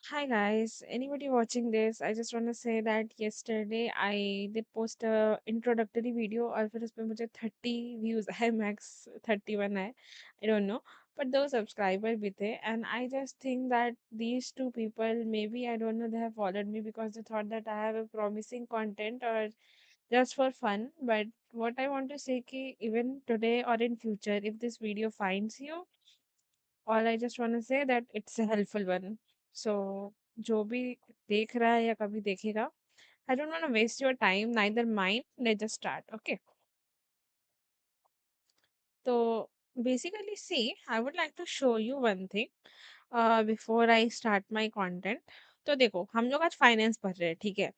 Hi guys, anybody watching this? I just want to say that yesterday I did post a introductory video और फिर उसपे मुझे 30 views आए max 31 आए I don't know but those subscriber भी थे and I just think that these two people maybe I don't know they have followed me because they thought that I have a promising content or just for fun but what I want to say कि even today or in future if this video finds you all I just want to say that it's a helpful one. So जो भी देख रहा है या कभी देखेगा I don't want to waste your time, neither mine. Let's just start. Okay. So basically, see, I would like to show you one thing before I start my content. तो देखो हम लोग आज फाइनेंस पढ़ रहे हैं ठीक है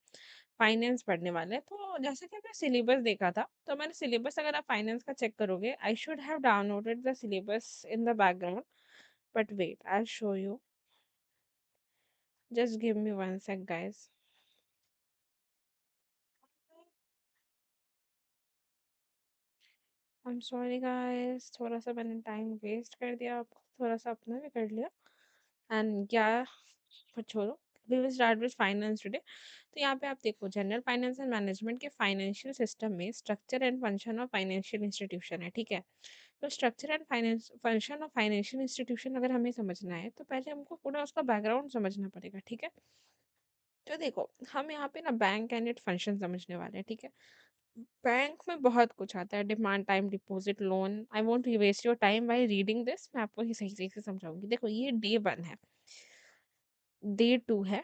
फाइनेंस पढ़ने वाले हैं तो जैसे कि हमने सिलेबस देखा था तो मैंने सिलेबस अगर आप फाइनेंस का चेक करोगे I should have downloaded the syllabus in the background but wait I show you just give me one sec guys I am sorry guys थोड़ा सा मैंने टाइम वेस्ट कर दिया आपको थोड़ा सा अपना भी कर लिया एंड क्या पर छोड़ो we will start with finance today तो यहाँ पे आप देखो जनरल फाइनेंस एंड मैनेजमेंट के फाइनेंशियल सिस्टम में structure and function of financial institution है ठीक है तो structure and finance function of financial institution अगर हमें समझना है तो पहले हमको पूरा उसका बैकग्राउंड समझना पड़ेगा ठीक है तो देखो हम यहाँ पे ना बैंक एंड इट फंक्शन समझने वाले हैं ठीक है बैंक में बहुत कुछ आता है demand time deposit loan I won't waste your time by reading this मैं आपको ही सही सही से समझाऊंगी देखो ये डे वन है डे टू है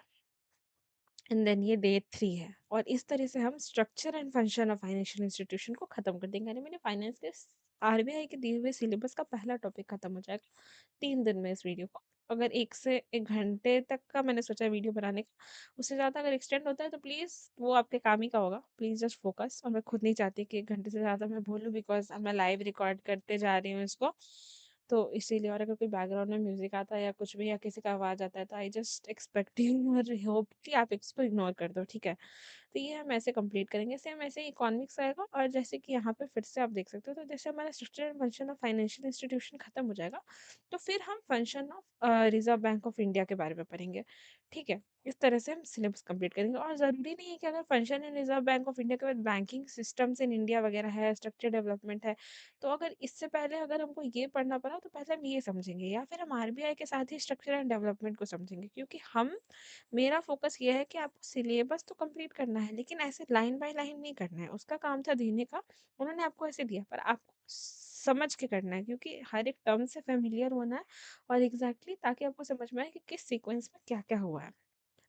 एंड देन ये डे थ्री है और इस तरह से हम structure and function of financial institution को खत्म कर देंगे यानी मैंने फाइनेंस के आरबीआई के दिए हुए सिलेबस का पहला टॉपिक खत्म हो जाएगा 3 दिन में इस वीडियो को अगर 1 से 1 घंटे तक का मैंने सोचा है वीडियो बनाने का उससे ज़्यादा अगर एक्सटेंड होता है तो प्लीज़ वो आपके काम ही का होगा प्लीज़ जस्ट फोकस और मैं खुद नहीं चाहती कि 1 घंटे से ज़्यादा मैं बोलूँ बिकॉज मैं लाइव रिकॉर्ड करते जा रही हूँ इसको तो इसीलिए और अगर कोई बैकग्राउंड में म्यूजिक आता है या कुछ भी या किसी का आवाज़ आता है तो आई जस्ट एक्सपेक्टिंग और होप कि आप इसको इग्नोर कर दो ठीक है तो ये हम ऐसे कंप्लीट करेंगे सेम ऐसे इकोनॉमिक्स आएगा और जैसे कि यहाँ पे फिर से आप देख सकते हो तो जैसे हमारा structure and function of financial institution खत्म हो जाएगा तो फिर हम function of reserve bank of India के बारे में पढ़ेंगे ठीक है इस तरह से हम सिलेबस कंप्लीट करेंगे और ज़रूरी नहीं है कि अगर function in reserve bank of India के बाद बैंकिंग सिस्टम्स इन इंडिया वगैरह है स्ट्रक्चर डेवलपमेंट है तो अगर इससे पहले अगर हमको ये पढ़ना पड़ा तो पहले हम ये समझेंगे या फिर हम आरबीआई के साथ ही स्ट्रक्चर एंड डेवलपमेंट को समझेंगे क्योंकि हम मेरा फोकस ये है कि आपको सिलेबस तो कंप्लीट करना है लेकिन ऐसे लाइन बाय लाइन नहीं करना है उसका काम था देने का उन्होंने आपको ऐसे दिया पर आपको समझ के करना है क्योंकि हर एक टर्म से फेमिलियर होना है और एग्जैक्टली ताकि आपको समझ में आए कि किस सीक्वेंस में क्या क्या हुआ है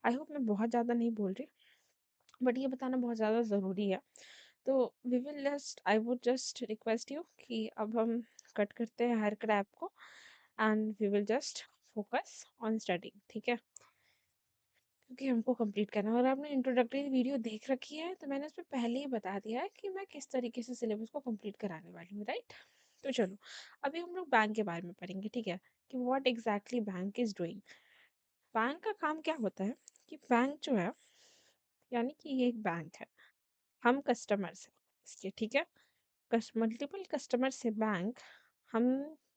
आई होप मैं बहुत ज़्यादा नहीं बोल रही बट ये बताना बहुत ज़्यादा ज़रूरी है तो we will just I would just request you कि अब हम कट करते हैं हर क्रैप को and we will just focus on studying ठीक है क्योंकि हमको कंप्लीट करना है और आपने इंट्रोडक्टरी वीडियो देख रखी है तो मैंने उसमें पहले ही बता दिया है कि मैं किस तरीके से सिलेबस को कंप्लीट कराने वाली हूँ राइट तो चलो अभी हम लोग बैंक के बारे में पढ़ेंगे ठीक है कि what exactly bank is doing bank का काम क्या होता है कि बैंक जो है यानी कि ये एक बैंक है हम कस्टमर्स हैं इसके ठीक है मल्टीपल कस्टमर से बैंक हम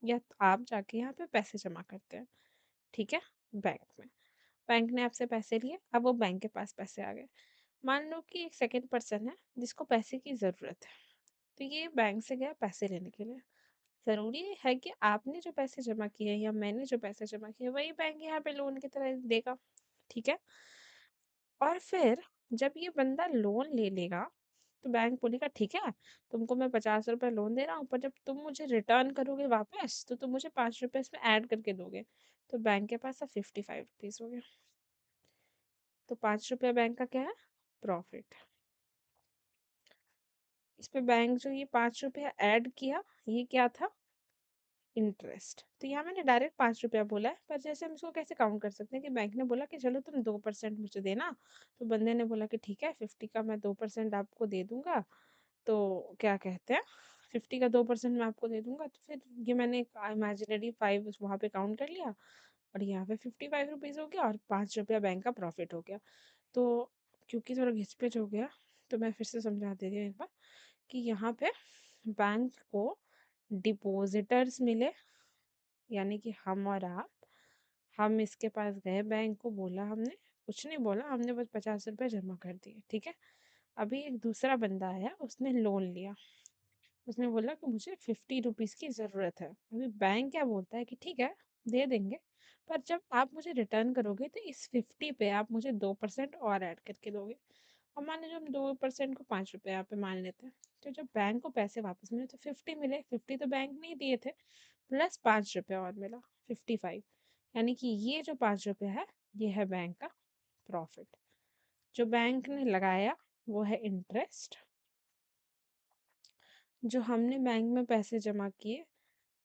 या आप जाके यहाँ पे पैसे जमा करते हैं ठीक है बैंक में बैंक ने आपसे पैसे लिए अब वो बैंक के पास पैसे आ गए मान लो कि एक सेकंड पर्सन है जिसको पैसे की ज़रूरत है तो ये बैंक से गया पैसे लेने के लिए ज़रूरी है कि आपने जो पैसे जमा किए या मैंने जो पैसे जमा किए वही बैंक यहाँ पे लोन की तरह देगा ठीक है और फिर जब ये बंदा लोन ले लेगा तो बैंक बोलेगा ठीक है तुमको मैं 50 रुपये लोन दे रहा हूँ पर जब तुम मुझे रिटर्न करोगे वापस तो तुम मुझे 5 रुपये इसमें ऐड करके दोगे तो बैंक के पास अब 55 रुपीज़ हो गया तो 5 रुपया बैंक का क्या है प्रॉफिट इस पे बैंक जो ये 5 रुपया ऐड किया ये क्या था इंटरेस्ट तो यहाँ मैंने डायरेक्ट 5 रुपया बोला है पर जैसे हम इसको कैसे काउंट कर सकते हैं कि बैंक ने बोला कि चलो तुम 2% मुझे देना तो बंदे ने बोला कि ठीक है 50 का मैं 2% आपको दे दूंगा तो क्या कहते हैं 50 का 2% मैं आपको दे दूंगा तो फिर ये मैंने एक इमेजिनरी 5 वहाँ पे काउंट कर लिया और यहाँ पे 55 रुपीज़ हो गया और 5 रुपया बैंक का प्रॉफिट हो गया तो क्योंकि थोड़ा घिसपिच हो गया तो मैं फिर से समझा दे रही हूँ एक बार कि यहाँ पे बैंक को डिपॉजिटर्स मिले यानी कि हम और आप हम इसके पास गए बैंक को, बोला हमने, कुछ नहीं बोला, हमने बस 50 रुपये जमा कर दिए, ठीक है। अभी एक दूसरा बंदा आया, उसने लोन लिया, उसने बोला कि मुझे 50 रुपीज़ की ज़रूरत है। अभी बैंक क्या बोलता है कि ठीक है, दे देंगे, पर जब आप मुझे रिटर्न करोगे तो इस 50 पे आप मुझे 2% और ऐड करके दोगे। और मान लीजिए हम 2% को 5 रुपये यहाँ पे मान लेते हैं, तो जब बैंक को पैसे वापस मिले तो 50 मिले, 50 तो बैंक ने ही दिए थे, प्लस 5 रुपये और मिला, 55। यानी कि ये जो 5 रुपये है, ये है बैंक का प्रॉफिट। जो बैंक ने लगाया वो है इंटरेस्ट, जो हमने बैंक में पैसे जमा किए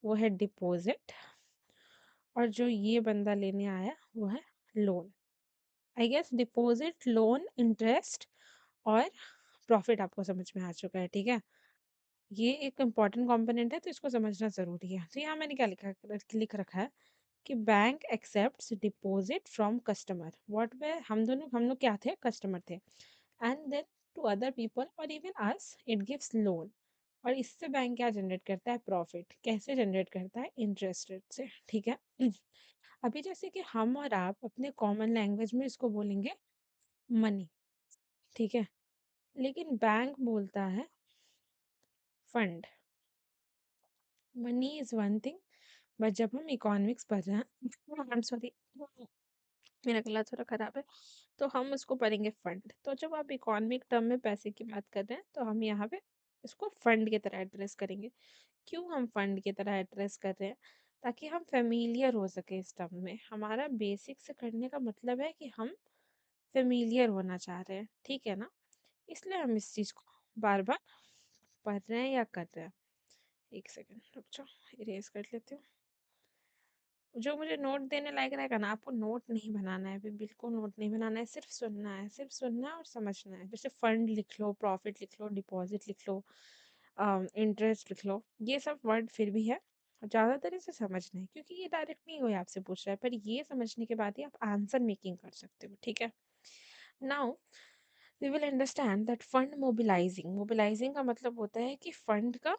वो है डिपॉजिट, और जो ये बंदा लेने आया वो है loan. I guess deposit, loan, interest और प्रॉफिट आपको समझ में आ चुका है, ठीक है। ये एक इम्पॉर्टेंट कंपोनेंट है, तो इसको समझना ज़रूरी है। तो यहाँ मैंने क्या लिख रखा है कि bank accepts deposit from customer, what way, हम लोग क्या थे, कस्टमर थे, and then to other people और even us it gives loan. और इससे बैंक क्या जनरेट करता है, प्रॉफिट। कैसे जनरेट करता है, इंटरेस्ट रेट से, ठीक है। अभी जैसे कि हम और आप अपने कॉमन लैंग्वेज में इसको बोलेंगे मनी, ठीक है, लेकिन बैंक बोलता है fund. Money is one thing, but जब हम इकोनॉमिक्स पढ़ रहे हैं, आई एम सॉरी, मेरा गला थोड़ा खराब है, तो हम उसको पढ़ेंगे फंड। तो जब आप इकोनॉमिक टर्म में पैसे की बात कर रहे हैं, तो हम यहाँ पे इसको फंड की तरह एड्रेस करेंगे। क्यों हम फंड की तरह एड्रेस कर रहे हैं, ताकि हम फेमिलियर हो सके इस टर्म में। हमारा बेसिक से करने का मतलब है कि हम फेमिलियर होना चाह रहे हैं, ठीक है ना। इसलिए हम इस चीज़ को बार बार पढ़ रहे हैं या कर रहे हैं। एक सेकेंड रुक जाओ, इरेज कर लेती हूँ। जो मुझे नोट देने लायक रहेगा ना, आपको नोट नहीं बनाना है, अभी बिल्कुल नोट नहीं बनाना है, सिर्फ सुनना है, सिर्फ सुनना है और समझना है। जैसे फंड लिख लो, प्रॉफिट लिख लो, डिपॉजिट लिख लो, इंटरेस्ट लिख लो, ये सब वर्ड फिर भी है, ज़्यादातर इसे समझना है, क्योंकि ये डायरेक्ट नहीं कोई आपसे पूछ रहा है, पर ये समझने के बाद ही आप आंसर मेकिंग कर सकते हो, ठीक है। Now we will understand that fund mobilising, mobilising का मतलब होता है कि फंड का,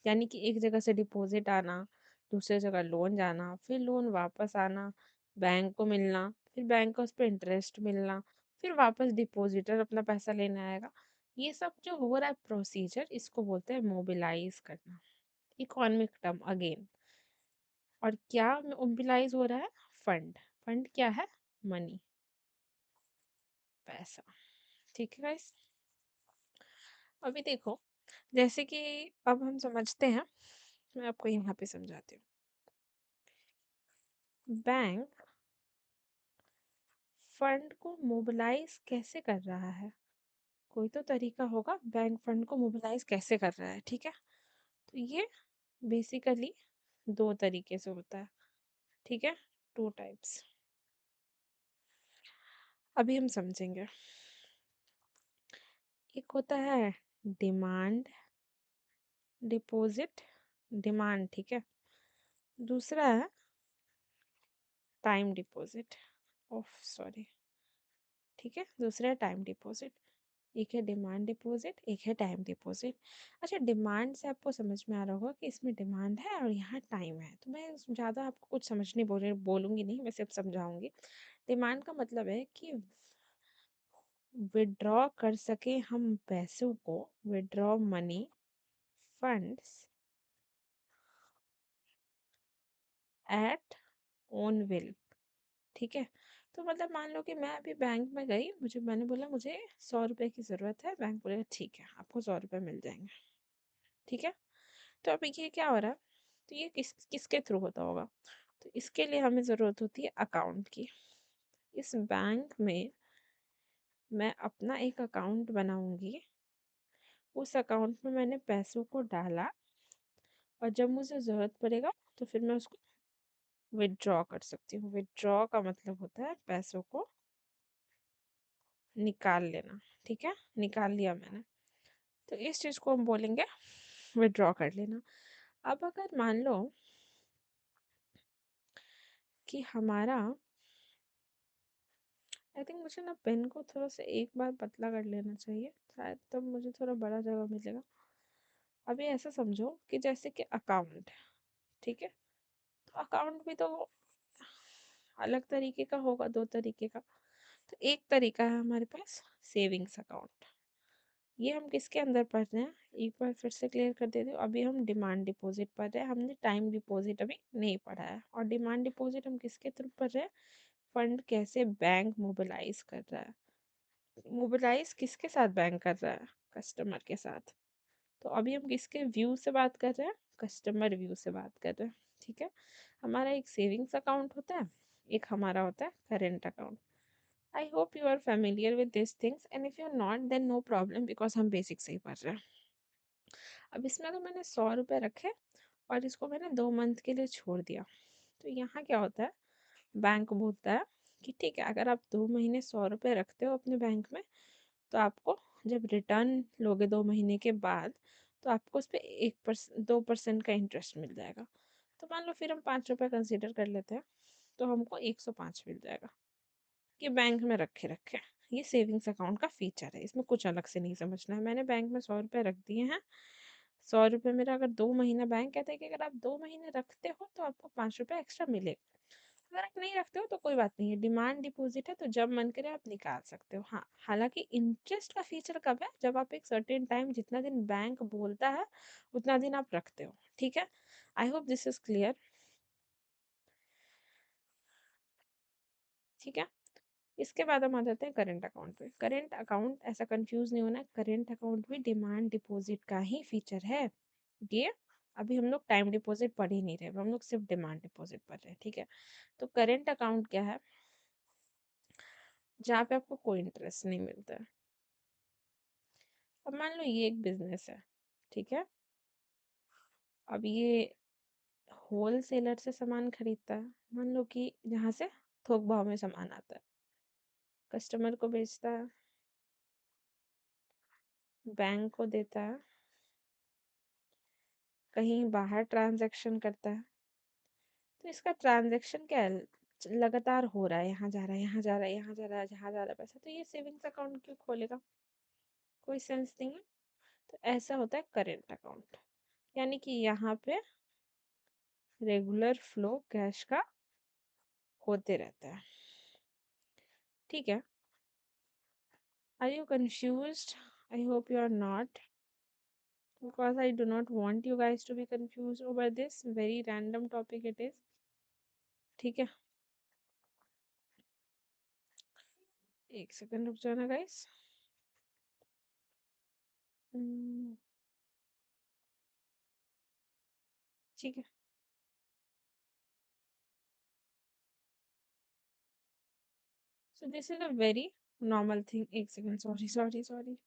यानी कि एक जगह से डिपॉजिट आना, दूसरे जगह लोन जाना, फिर लोन वापस आना, बैंक को मिलना, फिर बैंक का उस पर इंटरेस्ट मिलना, फिर वापस डिपॉजिटर अपना पैसा लेने आएगा। ये सब जो हो रहा है प्रोसीजर, इसको बोलते हैं मोबिलाइज करना, इकोनॉमिक टर्म अगेन। और क्या मोबिलाइज हो रहा है, फंड। फंड क्या है, मनी, पैसा, ठीक है गाइस। अभी देखो, जैसे कि अब हम समझते हैं, मैं आपको यहाँ पे समझाती हूँ। बैंक फंड को मोबिलाइज कैसे कर रहा है, कोई तो तरीका होगा बैंक फंड को मोबिलाइज कैसे कर रहा है, ठीक है। तो ये बेसिकली दो तरीके से होता है, ठीक है, टू टाइप्स। अभी हम समझेंगे। एक होता है डिमांड डिपॉजिट, डिमांड, ठीक है। दूसरा है टाइम डिपॉजिट, ओफ सॉरी, ठीक है, दूसरा है टाइम डिपॉजिट। एक है डिमांड डिपॉजिट, एक है टाइम डिपॉजिट। अच्छा, डिमांड से आपको समझ में आ रहा होगा कि इसमें डिमांड है और यहाँ टाइम है, तो मैं ज़्यादा आपको कुछ समझ नहीं बोलूँगी नहीं, मैं सिर्फ समझाऊंगी। डिमांड का मतलब है कि विड्रॉ कर सके हम पैसों को, withdraw money, funds at own will, ठीक है। तो मतलब मान लो कि मैं अभी बैंक में गई, मैंने बोला मुझे 100 रुपये की ज़रूरत है, बैंक बोलेगा ठीक है, आपको 100 रुपये मिल जाएंगे, ठीक है। तो अभी ये क्या हो रहा है, तो ये किसके थ्रू होता होगा, तो इसके लिए हमें ज़रूरत होती है अकाउंट की। इस बैंक में मैं अपना एक अकाउंट बनाऊंगी, उस अकाउंट में मैंने पैसों को डाला, और जब मुझे ज़रूरत पड़ेगा तो फिर मैं उसको विड्रॉ कर सकती हूँ। विड्रॉ का मतलब होता है पैसों को निकाल लेना, ठीक है, निकाल लिया मैंने, तो इस चीज़ को हम बोलेंगे विड्रॉ कर लेना। अब अगर मान लो कि हमारा, आई थिंक मुझे ना पेन को थोड़ा सा एक बार पतला कर लेना चाहिए, शायद तब मुझे थोड़ा बड़ा जगह मिलेगा। अभी ऐसा समझो कि जैसे कि अकाउंट, ठीक है, तो अकाउंट भी तो अलग तरीके का होगा, 2 तरीके का। तो एक तरीका है हमारे पास सेविंग्स अकाउंट। ये हम किसके अंदर पढ़ रहे हैं, एक बार फिर से क्लियर कर देती हूँ। अभी हम डिमांड डिपॉजिट पढ़ रहे हैं, हमने टाइम डिपॉजिट अभी नहीं पढ़ा है। और डिमांड डिपॉजिट हम किसके थ्रू पढ़ रहे हैं, फंड कैसे बैंक मोबिलाइज कर रहा है। मोबिलाइज किसके साथ बैंक कर रहा है, कस्टमर के साथ। तो अभी हम किसके व्यू से बात कर रहे हैं, कस्टमर व्यू से बात कर रहे हैं। ठीक है, हमारा एक सेविंग्स अकाउंट होता है, एक हमारा होता है current account. I hope you are familiar with this things, and if you are not then no problem, because हम बेसिक से ही पढ़ रहे हैं। अब इसमें अगर मैंने 100 रुपये रखे और इसको मैंने 2 मंथ के लिए छोड़ दिया, तो यहाँ क्या होता है, बैंक बोलता है कि ठीक है, अगर आप 2 महीने 100 रुपये रखते हो अपने बैंक में, तो आपको जब रिटर्न लोगे 2 महीने के बाद, तो आपको उस पर 2% का इंटरेस्ट मिल जाएगा। तो मान लो फिर हम 5 रुपये कंसिडर कर लेते हैं, तो हमको 105 मिल जाएगा। ये बैंक में रखे रखे, ये सेविंग्स अकाउंट का फीचर है, इसमें कुछ अलग से नहीं समझना है। मैंने बैंक में 100 रुपये रख दिए हैं, 100 रुपये मेरा अगर 2 महीना, बैंक कहता है कि अगर आप 2 महीने रखते हो तो आपको 5 रुपये एक्स्ट्रा मिलेगा। अगर आप नहीं रखते हो तो कोई बात नहीं है, डिमांड डिपॉजिट है, तो जब मन करे आप निकाल सकते हो। हाँ, हालांकि इंटरेस्ट का फीचर कब है, जब आप एक सर्टेन टाइम, जितना दिन बैंक बोलता है उतना दिन आप रखते हो। ठीक है, आई होप दिस इज क्लियर। ठीक है, इसके बाद हम आ जाते हैं करेंट अकाउंट पे। करेंट अकाउंट, ऐसा कंफ्यूज नहीं होना, करेंट अकाउंट भी डिमांड डिपॉजिट का ही फीचर है। ये अभी हम लोग टाइम डिपॉजिट पढ़ ही नहीं रहे, हम लोग सिर्फ डिमांड डिपॉजिट पढ़ रहे हैं। ठीक है, तो करेंट अकाउंट क्या है, जहाँ पे आपको कोई इंटरेस्ट नहीं मिलता है। अब मान लो ये एक बिजनेस है, ठीक है। अब ये होल सेलर से सामान खरीदता है, मान लो कि जहाँ से थोक भाव में सामान आता है, कस्टमर को बेचता है, बैंक को देता है, कहीं बाहर ट्रांजैक्शन करता है। तो इसका ट्रांजैक्शन क्या है, लगातार हो रहा है, यहाँ जा रहा है, यहाँ जा रहा है, यहाँ जा रहा है, जहाँ जा रहा है पैसा, तो ये सेविंग्स अकाउंट क्यों खोलेगा, कोई सेंस नहीं है। तो ऐसा होता है करेंट अकाउंट, यानी कि यहाँ पे रेगुलर फ्लो कैश का होते रहता है। ठीक है, are you confused, I hope you are not, because I do not want you guys to be confused over this very random topic it is। ठीक है, एक सेकंड रुक जाना गाइस। ठीक है, so this is a very normal thing। एक second, sorry sorry sorry,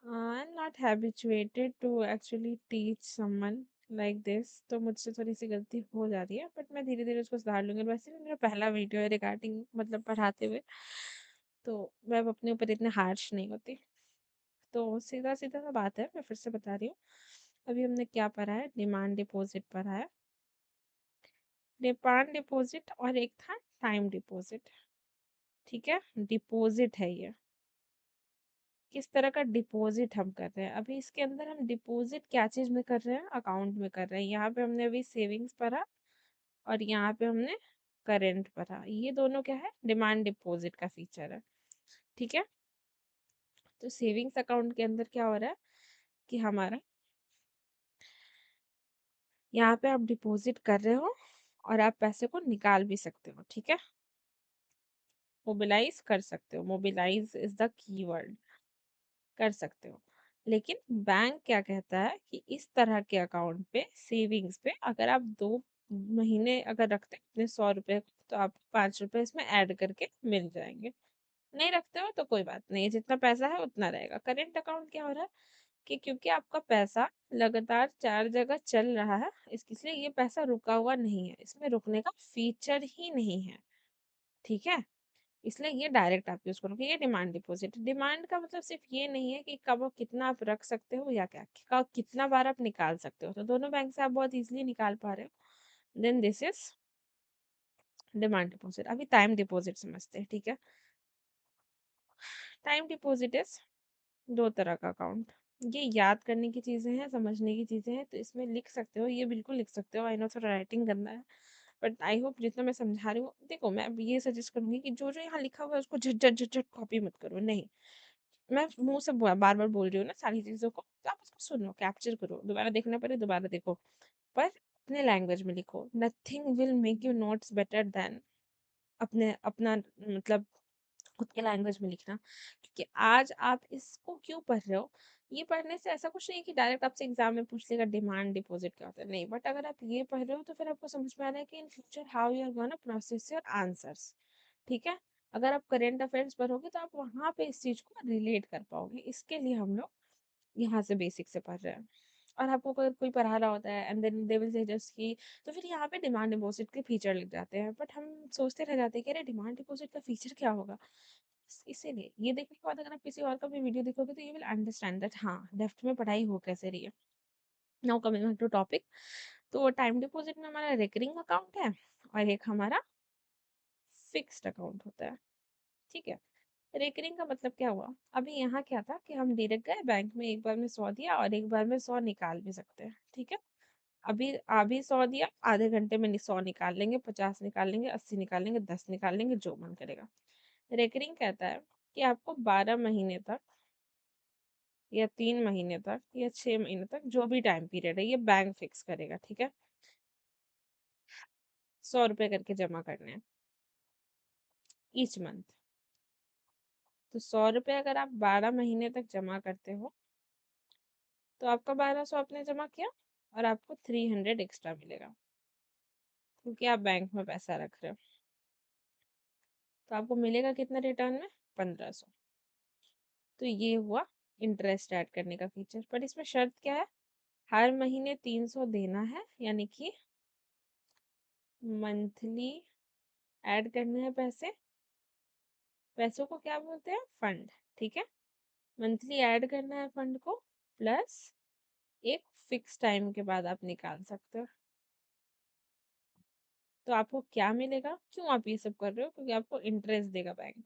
I'm not habituated to actually teach someone like this, तो मुझसे थोड़ी सी गलती हो जाती है, बट मैं धीरे धीरे उसको सुधार लूंगी। वैसे भी मेरा पहला वीडियो है रिगार्डिंग, मतलब पढ़ाते हुए, तो मैं अब अपने ऊपर इतने हार्श नहीं होती। तो सीधा सीधा सा बात है, मैं फिर से बता रही हूँ। अभी हमने क्या पढ़ा है, डिमांड डिपॉजिट पढ़ा है, डिमांड डिपॉजिट, और एक था टाइम डिपॉजिट। ठीक है, डिपॉजिट है ये, किस तरह का डिपॉजिट हम कर रहे हैं। अभी इसके अंदर हम डिपॉजिट क्या चीज में कर रहे हैं, अकाउंट में कर रहे हैं। यहाँ पे हमने अभी सेविंग्स पढ़ा, और यहाँ पे हमने करेंट पढ़ा, ये दोनों क्या है, डिमांड डिपॉजिट का फीचर है। ठीक है, तो सेविंग्स अकाउंट के अंदर क्या हो रहा है कि हमारा यहाँ पे आप डिपॉजिट कर रहे हो, और आप पैसे को निकाल भी सकते हो। ठीक है, मोबिलाइज कर सकते हो, मोबिलाइज इज द कीवर्ड, कर सकते हो। लेकिन बैंक क्या कहता है कि इस तरह के अकाउंट पे, सेविंग्स पे, अगर आप 2 महीने अगर रखते हैं अपने 100 रुपये, तो आपको 5 रुपये इसमें ऐड करके मिल जाएंगे। नहीं रखते हो तो कोई बात नहीं, जितना पैसा है उतना रहेगा। करेंट अकाउंट क्या हो रहा है कि क्योंकि आपका पैसा लगातार 4 जगह चल रहा है, इसलिए ये पैसा रुका हुआ नहीं है, इसमें रुकने का फीचर ही नहीं है। ठीक है, इसलिए ये डायरेक्ट आप यूज करोगे। ये डिमांड डिपॉजिट, डिमांड का मतलब सिर्फ ये नहीं है कि कब कितना आप रख सकते हो, या क्या कब कितना बार आप निकाल सकते हो, तो दोनों बैंक से आप बहुत इजीली निकाल पा रहे हो, then this is demand deposit. अभी टाइम डिपॉजिट समझते हैं। ठीक है, टाइम डिपॉजिट इज 2 तरह का अकाउंट। ये याद करने की चीजें हैं, समझने की चीजें हैं, तो इसमें लिख सकते हो, ये बिल्कुल लिख सकते हो। आई नो थोड़ा राइटिंग करना है, बट आई होप जितना मैं समझा रही हूँ, देखो मैं अब ये सजेस्ट करूँगी कि जो-जो यहाँ लिखा हुआ है उसको झट-झट कॉपी मत करो, नहीं। मैं मुँह से बार-बार बोल रही हूँ ना सारी चीज़ों को, तो आप उसको सुनो, कैप्चर करो, दोबारा देखना पड़े दोबारा देखो, पर अपने लैंग्वेज में लिखो। Nothing will make your notes better than अपने अपना मतलब खुद के लैंग्वेज में लिखना। क्योंकि आज आप इसको क्यों पढ़ रहे हो, ये पढ़ने से ऐसा कुछ नहीं है कि डायरेक्ट आपसे एग्जाम में पूछ लेगा डिमांड डिपॉजिट क्या होता है, नहीं। बट अगर आप ये पढ़ रहे हो तो फिर आपको समझ में आ रहा है कि in future how you are gonna process your answers, ठीक है। अगर आप करेंट अफेयर्स पढ़ोगे तो आप वहां पे इस चीज को रिलेट कर पाओगे, इसके लिए हम लोग यहाँ से बेसिक से पढ़ रहे हैं। और आपको अगर कोई पढ़ा रहा होता है and then they will say just कि, तो फिर यहाँ पे डिमांड डिपॉजिट के फीचर लिख जाते हैं, बट हम सोचते रह जाते हैं कि अरे डिमांड डिपॉजिट का फीचर क्या होगा। इसीलिए ये देखने के बाद अगर आप किसी और का भी वीडियो देखोगे तो यू विल अंडरस्टैंड दैट हाँ लेफ्ट में पढ़ाई हो कैसे रही है। नाउ कमिंग टू टॉपिक, तो टाइम डिपॉजिट में हमारा रिकरिंग अकाउंट है और एक हमारा फिक्स्ड अकाउंट होता है, ठीक है। रिकरिंग का मतलब क्या हुआ, अभी यहाँ क्या था कि हम डायरेक्ट गए बैंक में, एक बार में 100 दिया और एक बार में 100 निकाल भी सकते हैं, ठीक है। अभी 100 दिया, आधे घंटे में 100 निकाल लेंगे, 50 निकाल लेंगे, 80 निकाल लेंगे, 10 निकाल लेंगे, जो मन करेगा। रेकरिंग कहता है कि आपको 12 महीने तक या 3 महीने तक या 6 महीने तक, जो भी टाइम पीरियड है ये बैंक फिक्स करेगा, ठीक है। 100 रुपए करके जमा करने हैं ईच मंथ। तो 100 रुपए अगर आप 12 महीने तक जमा करते हो तो आपका 1200 आपने जमा किया और आपको 300 एक्स्ट्रा मिलेगा, क्योंकि आप बैंक में पैसा रख रहे हो। तो आपको मिलेगा कितना रिटर्न में, 1500। तो ये हुआ इंटरेस्ट ऐड करने का फीचर, पर इसमें शर्त क्या है, हर महीने 300 देना है, यानी कि मंथली ऐड करने हैं पैसे। पैसों को क्या बोलते हैं, फंड, ठीक है। मंथली ऐड करना है फंड को, प्लस एक फिक्स टाइम के बाद आप निकाल सकते हो। तो आपको क्या मिलेगा, क्यों आप ये सब कर रहे हो, क्योंकि आपको इंटरेस्ट देगा बैंक,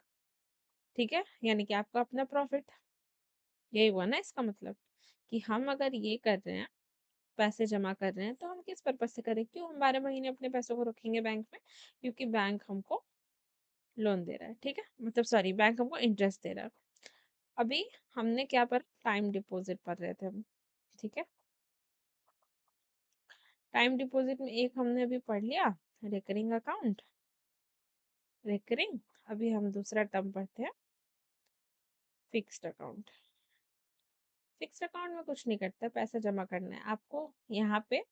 ठीक है, यानी कि आपका अपना प्रॉफिट। यही हुआ ना इसका मतलब, कि हम अगर ये कर रहे हैं, पैसे जमा कर रहे हैं, तो हम किस पर्पज से करें, क्यों हम 12 महीने अपने पैसों को रखेंगे बैंक में, क्योंकि बैंक हमको लोन दे रहा है, ठीक है, मतलब सॉरी बैंक हमको इंटरेस्ट दे रहा है। अभी हमने क्या पर टाइम डिपॉजिट पढ़ रहे थे हम, ठीक है। टाइम डिपॉजिट में एक हमने अभी पढ़ लिया, रिकरिंग अकाउंट, रिकरिंग। अभी हम दूसरा टर्म पढ़ते हैं, फिक्स्ड अकाउंट। फिक्स्ड अकाउंट में कुछ नहीं करता, पैसा जमा करना है आपको। यहाँ पे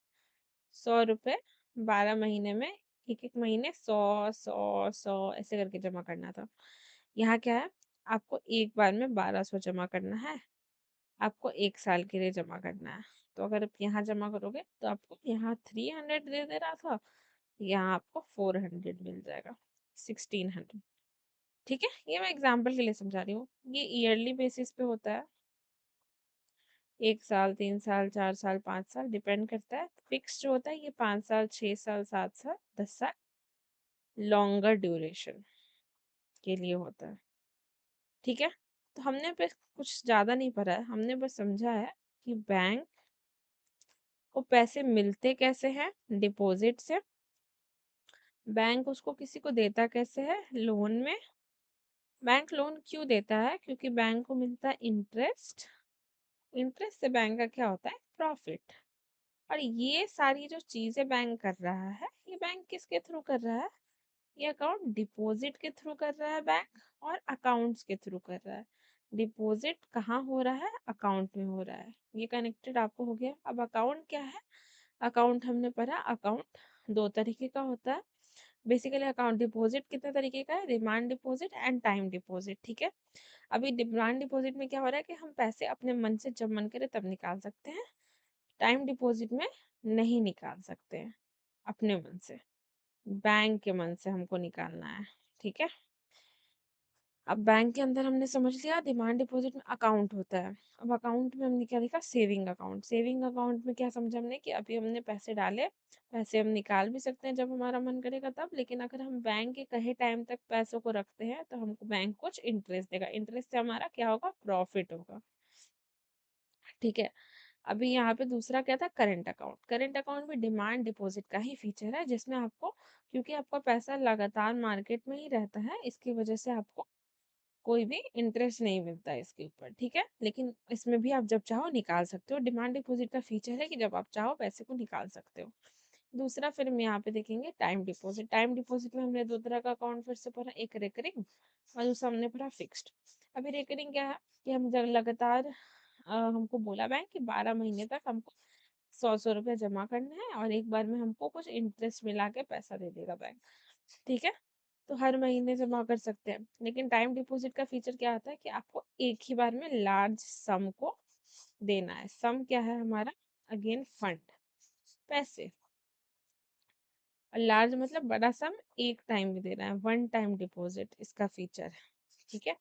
100 रुपए 12 महीने में, एक एक महीने 100 100 100 ऐसे करके जमा करना था। यहाँ क्या है, आपको एक बार में 1200 जमा करना है, आपको 1 साल के लिए जमा करना है। तो अगर आप यहाँ जमा करोगे तो आपको यहाँ 300 दे रहा था, यहाँ आपको 400 मिल जाएगा, 1600, ठीक है। ये मैं एग्जाम्पल के लिए समझा रही हूँ, ये ईयरली बेसिस पे होता है, 1 साल 3 साल 4 साल 5 साल डिपेंड करता है। फिक्स जो होता है ये 5 साल 6 साल 7 साल 10 साल लॉन्गर ड्यूरेशन के लिए होता है, ठीक है। तो हमने बस कुछ ज्यादा नहीं पढ़ा है, हमने बस समझा है कि बैंक को पैसे मिलते कैसे हैं, डिपॉजिट से। बैंक उसको किसी को देता कैसे है, लोन में। बैंक लोन क्यों देता है, क्योंकि बैंक को मिलता है इंटरेस्ट, इंटरेस्ट से बैंक का क्या होता है, प्रॉफिट। और ये सारी जो चीजें बैंक कर रहा है, ये बैंक किसके थ्रू कर रहा है, ये अकाउंट डिपॉजिट के थ्रू कर रहा है बैंक, और अकाउंट्स के थ्रू कर रहा है। डिपॉजिट कहाँ हो रहा है, अकाउंट में हो रहा है, ये कनेक्टेड आपको हो गया। अब अकाउंट क्या है, अकाउंट हमने पढ़ा, अकाउंट दो तरीके का होता है। बेसिकली अकाउंट डिपॉजिट कितने तरीके का है, demand deposit and time deposit, ठीक है। अभी डिमांड डिपॉजिट में क्या हो रहा है कि हम पैसे अपने मन से जब मन करे तब निकाल सकते हैं, टाइम डिपॉजिट में नहीं निकाल सकते हैं अपने मन से, बैंक के मन से हमको निकालना है, ठीक है। अब बैंक के अंदर हमने समझ लिया डिमांड डिपॉजिट में अकाउंट होता है। अब अकाउंट में हमने क्या लिखा, सेविंग अकाउंट। सेविंग अकाउंट में क्या समझा हमने कि अभी हमने पैसे डाले, पैसे हम निकाल भी सकते हैं जब हमारा मन करेगा तब, लेकिन अगर हम बैंक के कहे टाइम तक पैसों को रखते हैं तो हमको बैंक कुछ इंटरेस्ट देगा, इंटरेस्ट से हमारा क्या होगा, प्रॉफिट होगा, ठीक है। अभी यहाँ पे दूसरा क्या था, करंट अकाउंट। करंट अकाउंट भी डिमांड डिपॉजिट का ही फीचर है, जिसमें आपको, क्योंकि आपका पैसा लगातार मार्केट में ही रहता है, इसकी वजह से आपको कोई भी इंटरेस्ट नहीं मिलता है इसके ऊपर, ठीक है। लेकिन इसमें भी आप जब चाहो निकाल सकते हो। डिमांड डिपॉजिट का फीचर है कि जब आप चाहो पैसे को निकाल सकते हो। दूसरा फिर हम यहाँ पे देखेंगे टाइम डिपॉजिट। टाइम डिपॉजिट में हमने दो तरह का अकाउंट फिर से पढ़ा, एक रेकरिंग और दूसरा हमने पढ़ा फिक्स्ड। अभी रेकरिंग क्या है कि हम जब लगातार हमको बोला बैंक कि 12 महीने तक हमको 100 रुपया जमा करना है और एक बार में हमको कुछ इंटरेस्ट मिला के पैसा दे देगा बैंक, ठीक है। तो हर महीने जमा कर सकते हैं। लेकिन टाइम डिपॉजिट का फीचर क्या आता है कि आपको एक ही बार में लार्ज सम को देना है। सम क्या है हमारा, अगेन फंड, पैसे। और लार्ज मतलब बड़ा सम एक टाइम में देना है, वन टाइम डिपॉजिट इसका फीचर है, ठीक है।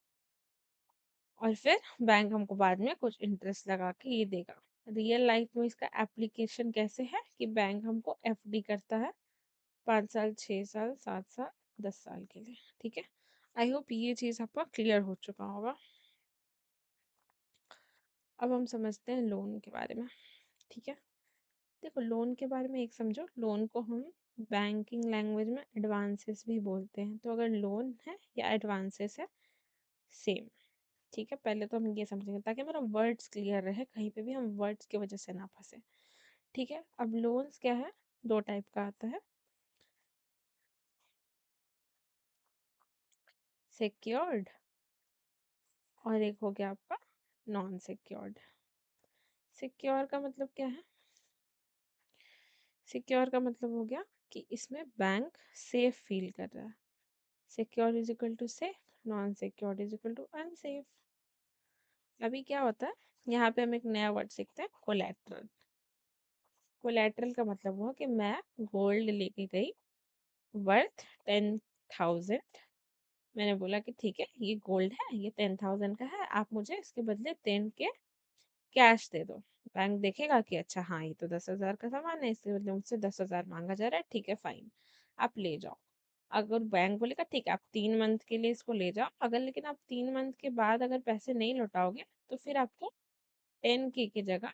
और फिर बैंक हमको बाद में कुछ इंटरेस्ट लगा के ये देगा। रियल लाइफ में इसका एप्लीकेशन कैसे है कि बैंक हमको एफडी करता है 5 साल, 6 साल, 7 साल, 10 साल के लिए, ठीक है। आई होप ये चीज़ आपका क्लियर हो चुका होगा। अब हम समझते हैं लोन के बारे में, ठीक है। देखो लोन के बारे में एक समझो, लोन को हम बैंकिंग लैंग्वेज में एडवांसेस भी बोलते हैं। तो अगर लोन है या एडवांसेस है, सेम, ठीक है। पहले तो हम ये समझेंगे ताकि हमारा वर्ड्स क्लियर रहे, कहीं पे भी हम वर्ड्स की वजह से ना फंसे, ठीक है। अब लोन्स क्या है, दो टाइप का आता है, सिक्योर्ड और एक हो गया आपका नॉन सिक्योर्ड। सिक्योर का मतलब क्या है, सिक्योर का मतलब हो गया कि इसमें बैंक सेफ फील कर रहा है। Secure is equal to safe, non secure is equal to unsafe. अभी क्या होता है, यहाँ पे हम एक नया वर्ड सीखते हैं, कोलेट्रल। कोलेट्रल का मतलब हुआ कि मैं गोल्ड लेके गई वर्थ 10,000। मैंने बोला कि ठीक है ये गोल्ड है, ये 10,000 का है, आप मुझे इसके बदले 10 के कैश दे दो। बैंक देखेगा कि अच्छा हाँ ये तो 10,000 का सामान है, इसके बदले मुझसे 10,000 मांगा जा रहा है, ठीक है फाइन, आप ले जाओ। अगर बैंक बोलेगा ठीक है आप 3 मंथ के लिए इसको ले जाओ, अगर लेकिन आप 3 मंथ के बाद अगर पैसे नहीं लौटाओगे तो फिर आपको 10 के जगह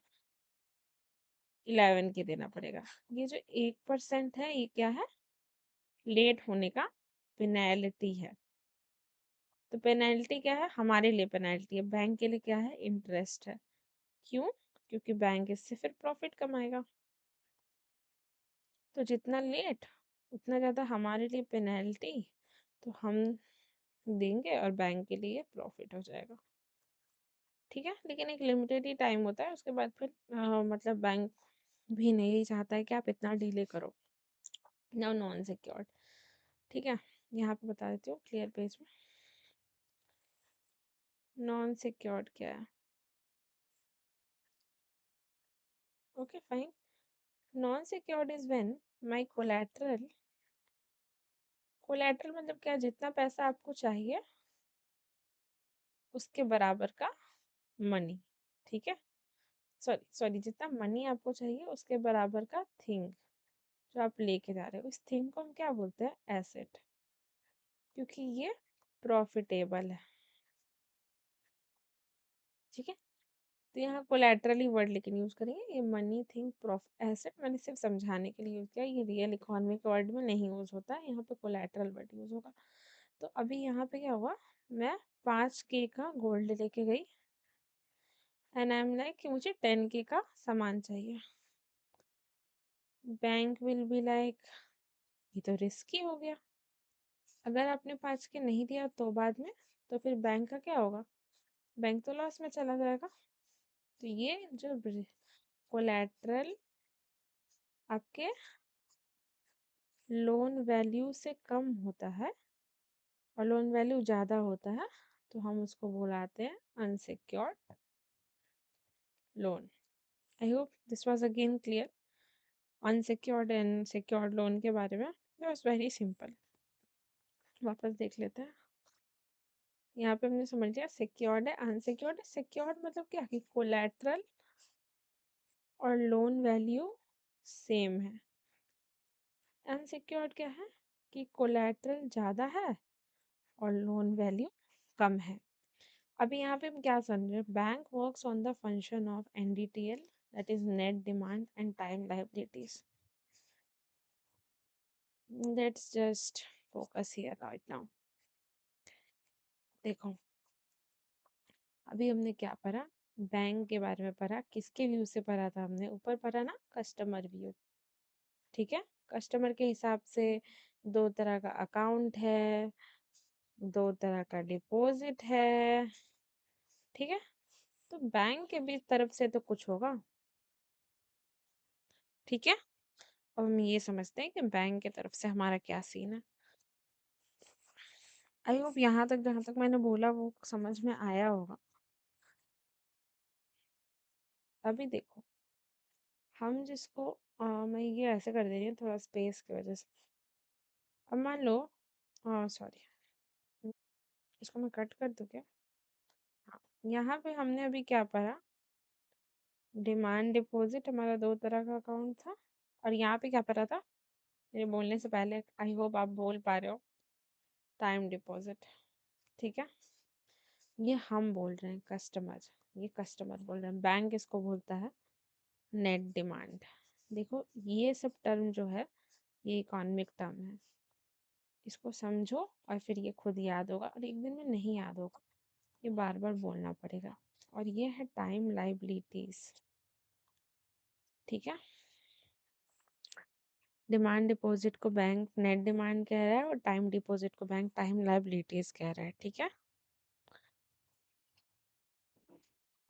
11 के देना पड़ेगा। ये जो 1% है ये क्या है, लेट होने का पेनल्टी है। तो पेनल्टी क्या है, हमारे लिए पेनल्टी है, बैंक के लिए क्या है, इंटरेस्ट है। क्यों, क्योंकि बैंक इससे फिर प्रॉफिट कमाएगा। तो जितना लेट उतना ज़्यादा हमारे लिए पेनल्टी, तो हम देंगे और बैंक के लिए प्रॉफिट हो जाएगा, ठीक है। लेकिन एक लिमिटेड ही टाइम होता है, उसके बाद फिर मतलब बैंक भी नहीं चाहता है कि आप इतना डिले करो। नाउ नॉन सिक्योर्ड, ठीक है। यहाँ पे बता देती हूँ क्लियर पेज में, नॉन सिक्योर्ड क्या है। Okay fine, non secured is when my collateral, collateral मतलब क्या, जितना पैसा आपको चाहिए उसके बराबर का मनी, ठीक है। सॉरी सॉरी, जितना मनी आपको चाहिए उसके बराबर का थिंग जो आप लेके जा रहे हो, इस थिंग को हम क्या बोलते हैं, एसेट, क्योंकि ये प्रॉफिटेबल है, ठीक है। तो यहाँ कोलैटरली वर्ड लेकिन यूज करेंगे, ये मनी थिंग प्रॉफिट एसेट मैंने सिर्फ समझाने के लिए यूज किया, ये रियल इकोनॉमिक वर्ड में नहीं यूज होता है, यहाँ पे कोलैटरल वर्ड यूज होगा। तो अभी यहाँ पे क्या हुआ, मैं 5K का गोल्ड लेके गई एंड आई एम लाइक कि मुझे 10K का सामान चाहिए। बैंक विल बी लाइक ये तो रिस्की हो गया, अगर आपने 5K नहीं दिया तो बाद में, तो फिर बैंक का क्या होगा, बैंक तो लॉस में चला जाएगा। तो ये जो कोलैटरल आपके लोन वैल्यू से कम होता है और लोन वैल्यू ज़्यादा होता है, तो हम उसको बुलाते हैं unsecured loan. I hope this was again clear. Unsecured and secured loan के बारे में इट वाज वेरी सिंपल। वापस देख लेते हैं, यहाँ पे हमने समझ लिया सिक्योर्ड है, अनसिक्योर्ड है। सिक्योर्ड मतलब क्या कि कोलैटरल और लोन वैल्यू सेम है। अनसिक्योर्ड क्या है कि कोलैटरल ज़्यादा है और लोन वैल्यू कम है। अभी यहाँ पे हम क्या समझ रहे हैं, bank works on the function of NDTL, that is net demand and time liabilities. Let's just focus here right now. देखो, अभी हमने क्या पढ़ा? बैंक के बारे में पढ़ा। किसके व्यू से पढ़ा था हमने? ऊपर पढ़ा ना, कस्टमर व्यू। ठीक है, कस्टमर के हिसाब से दो तरह का अकाउंट है, दो तरह का डिपॉजिट है। ठीक है, तो बैंक के भी तरफ से तो कुछ होगा। ठीक है, अब हम ये समझते हैं कि बैंक की तरफ से हमारा क्या सीन है। आई होप यहाँ तक जहाँ तक मैंने बोला वो समझ में आया होगा। अभी देखो, हम जिसको मैं ये ऐसे कर दे रही हूँ थोड़ा स्पेस की वजह से। अब मान लो, सॉरी, इसको मैं कट कर दूँ क्या? हाँ, यहाँ पे हमने अभी क्या पढ़ा? डिमांड डिपॉजिट हमारा दो तरह का अकाउंट था। और यहाँ पे क्या पढ़ा था? मेरे बोलने से पहले आई होप आप बोल पा रहे हो। Time deposit. ठीक है, ये हम बोल रहे हैं कस्टमर, ये कस्टमर बोल रहे हैं। बैंक इसको बोलता है नेट डिमांड। देखो, ये सब टर्म जो है ये इकोनॉमिक टर्म है। इसको समझो और फिर ये खुद याद होगा, और एक दिन में नहीं याद होगा, ये बार बार बोलना पड़ेगा। और ये है टाइम लाइबिलिटीज। ठीक है, डिमांड डिपॉजिट को बैंक नेट डिमांड कह रहा है और टाइम डिपॉजिट को बैंक टाइम लाइबिलिटीज कह रहा है। ठीक है,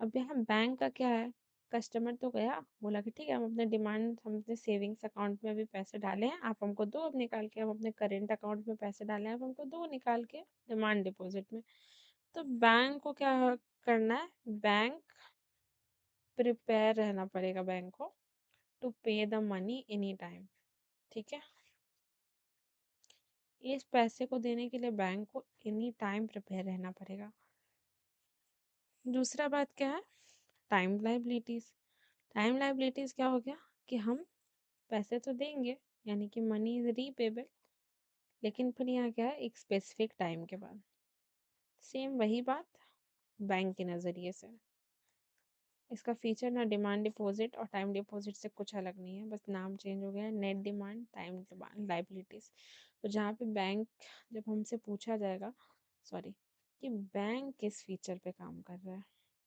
अब यहाँ बैंक का क्या है? कस्टमर तो गया, बोला कि ठीक है, हम अपने सेविंग्स अकाउंट में अभी पैसे डाले हैं, आप हमको दो अब निकाल के। हम अपने करेंट अकाउंट में पैसे डाले हैं, आप हमको दो निकाल के डिमांड डिपॉजिट में। तो बैंक को क्या करना है? बैंक प्रिपेयर रहना पड़ेगा, बैंक को, टू पे द मनी एनी टाइम। ठीक है, इस पैसे को देने के लिए बैंक को एनी टाइम प्रिपेयर रहना पड़ेगा। दूसरा बात क्या है? Time liabilities. टाइम लाइबिलिटीज क्या हो गया कि हम पैसे तो देंगे, यानी कि मनी इज रीपेबल, लेकिन फिर यहाँ क्या है? एक स्पेसिफिक टाइम के बाद। सेम वही बात बैंक के नज़रिए से। इसका फीचर ना डिमांड डिपॉजिट और टाइम डिपॉजिट से कुछ अलग नहीं है, बस नाम चेंज हो गया है। Net demand, time liabilities. तो जहाँ पे बैंक, जब हमसे पूछा जाएगा, सॉरी, कि बैंक किस फीचर पे काम कर रहा है,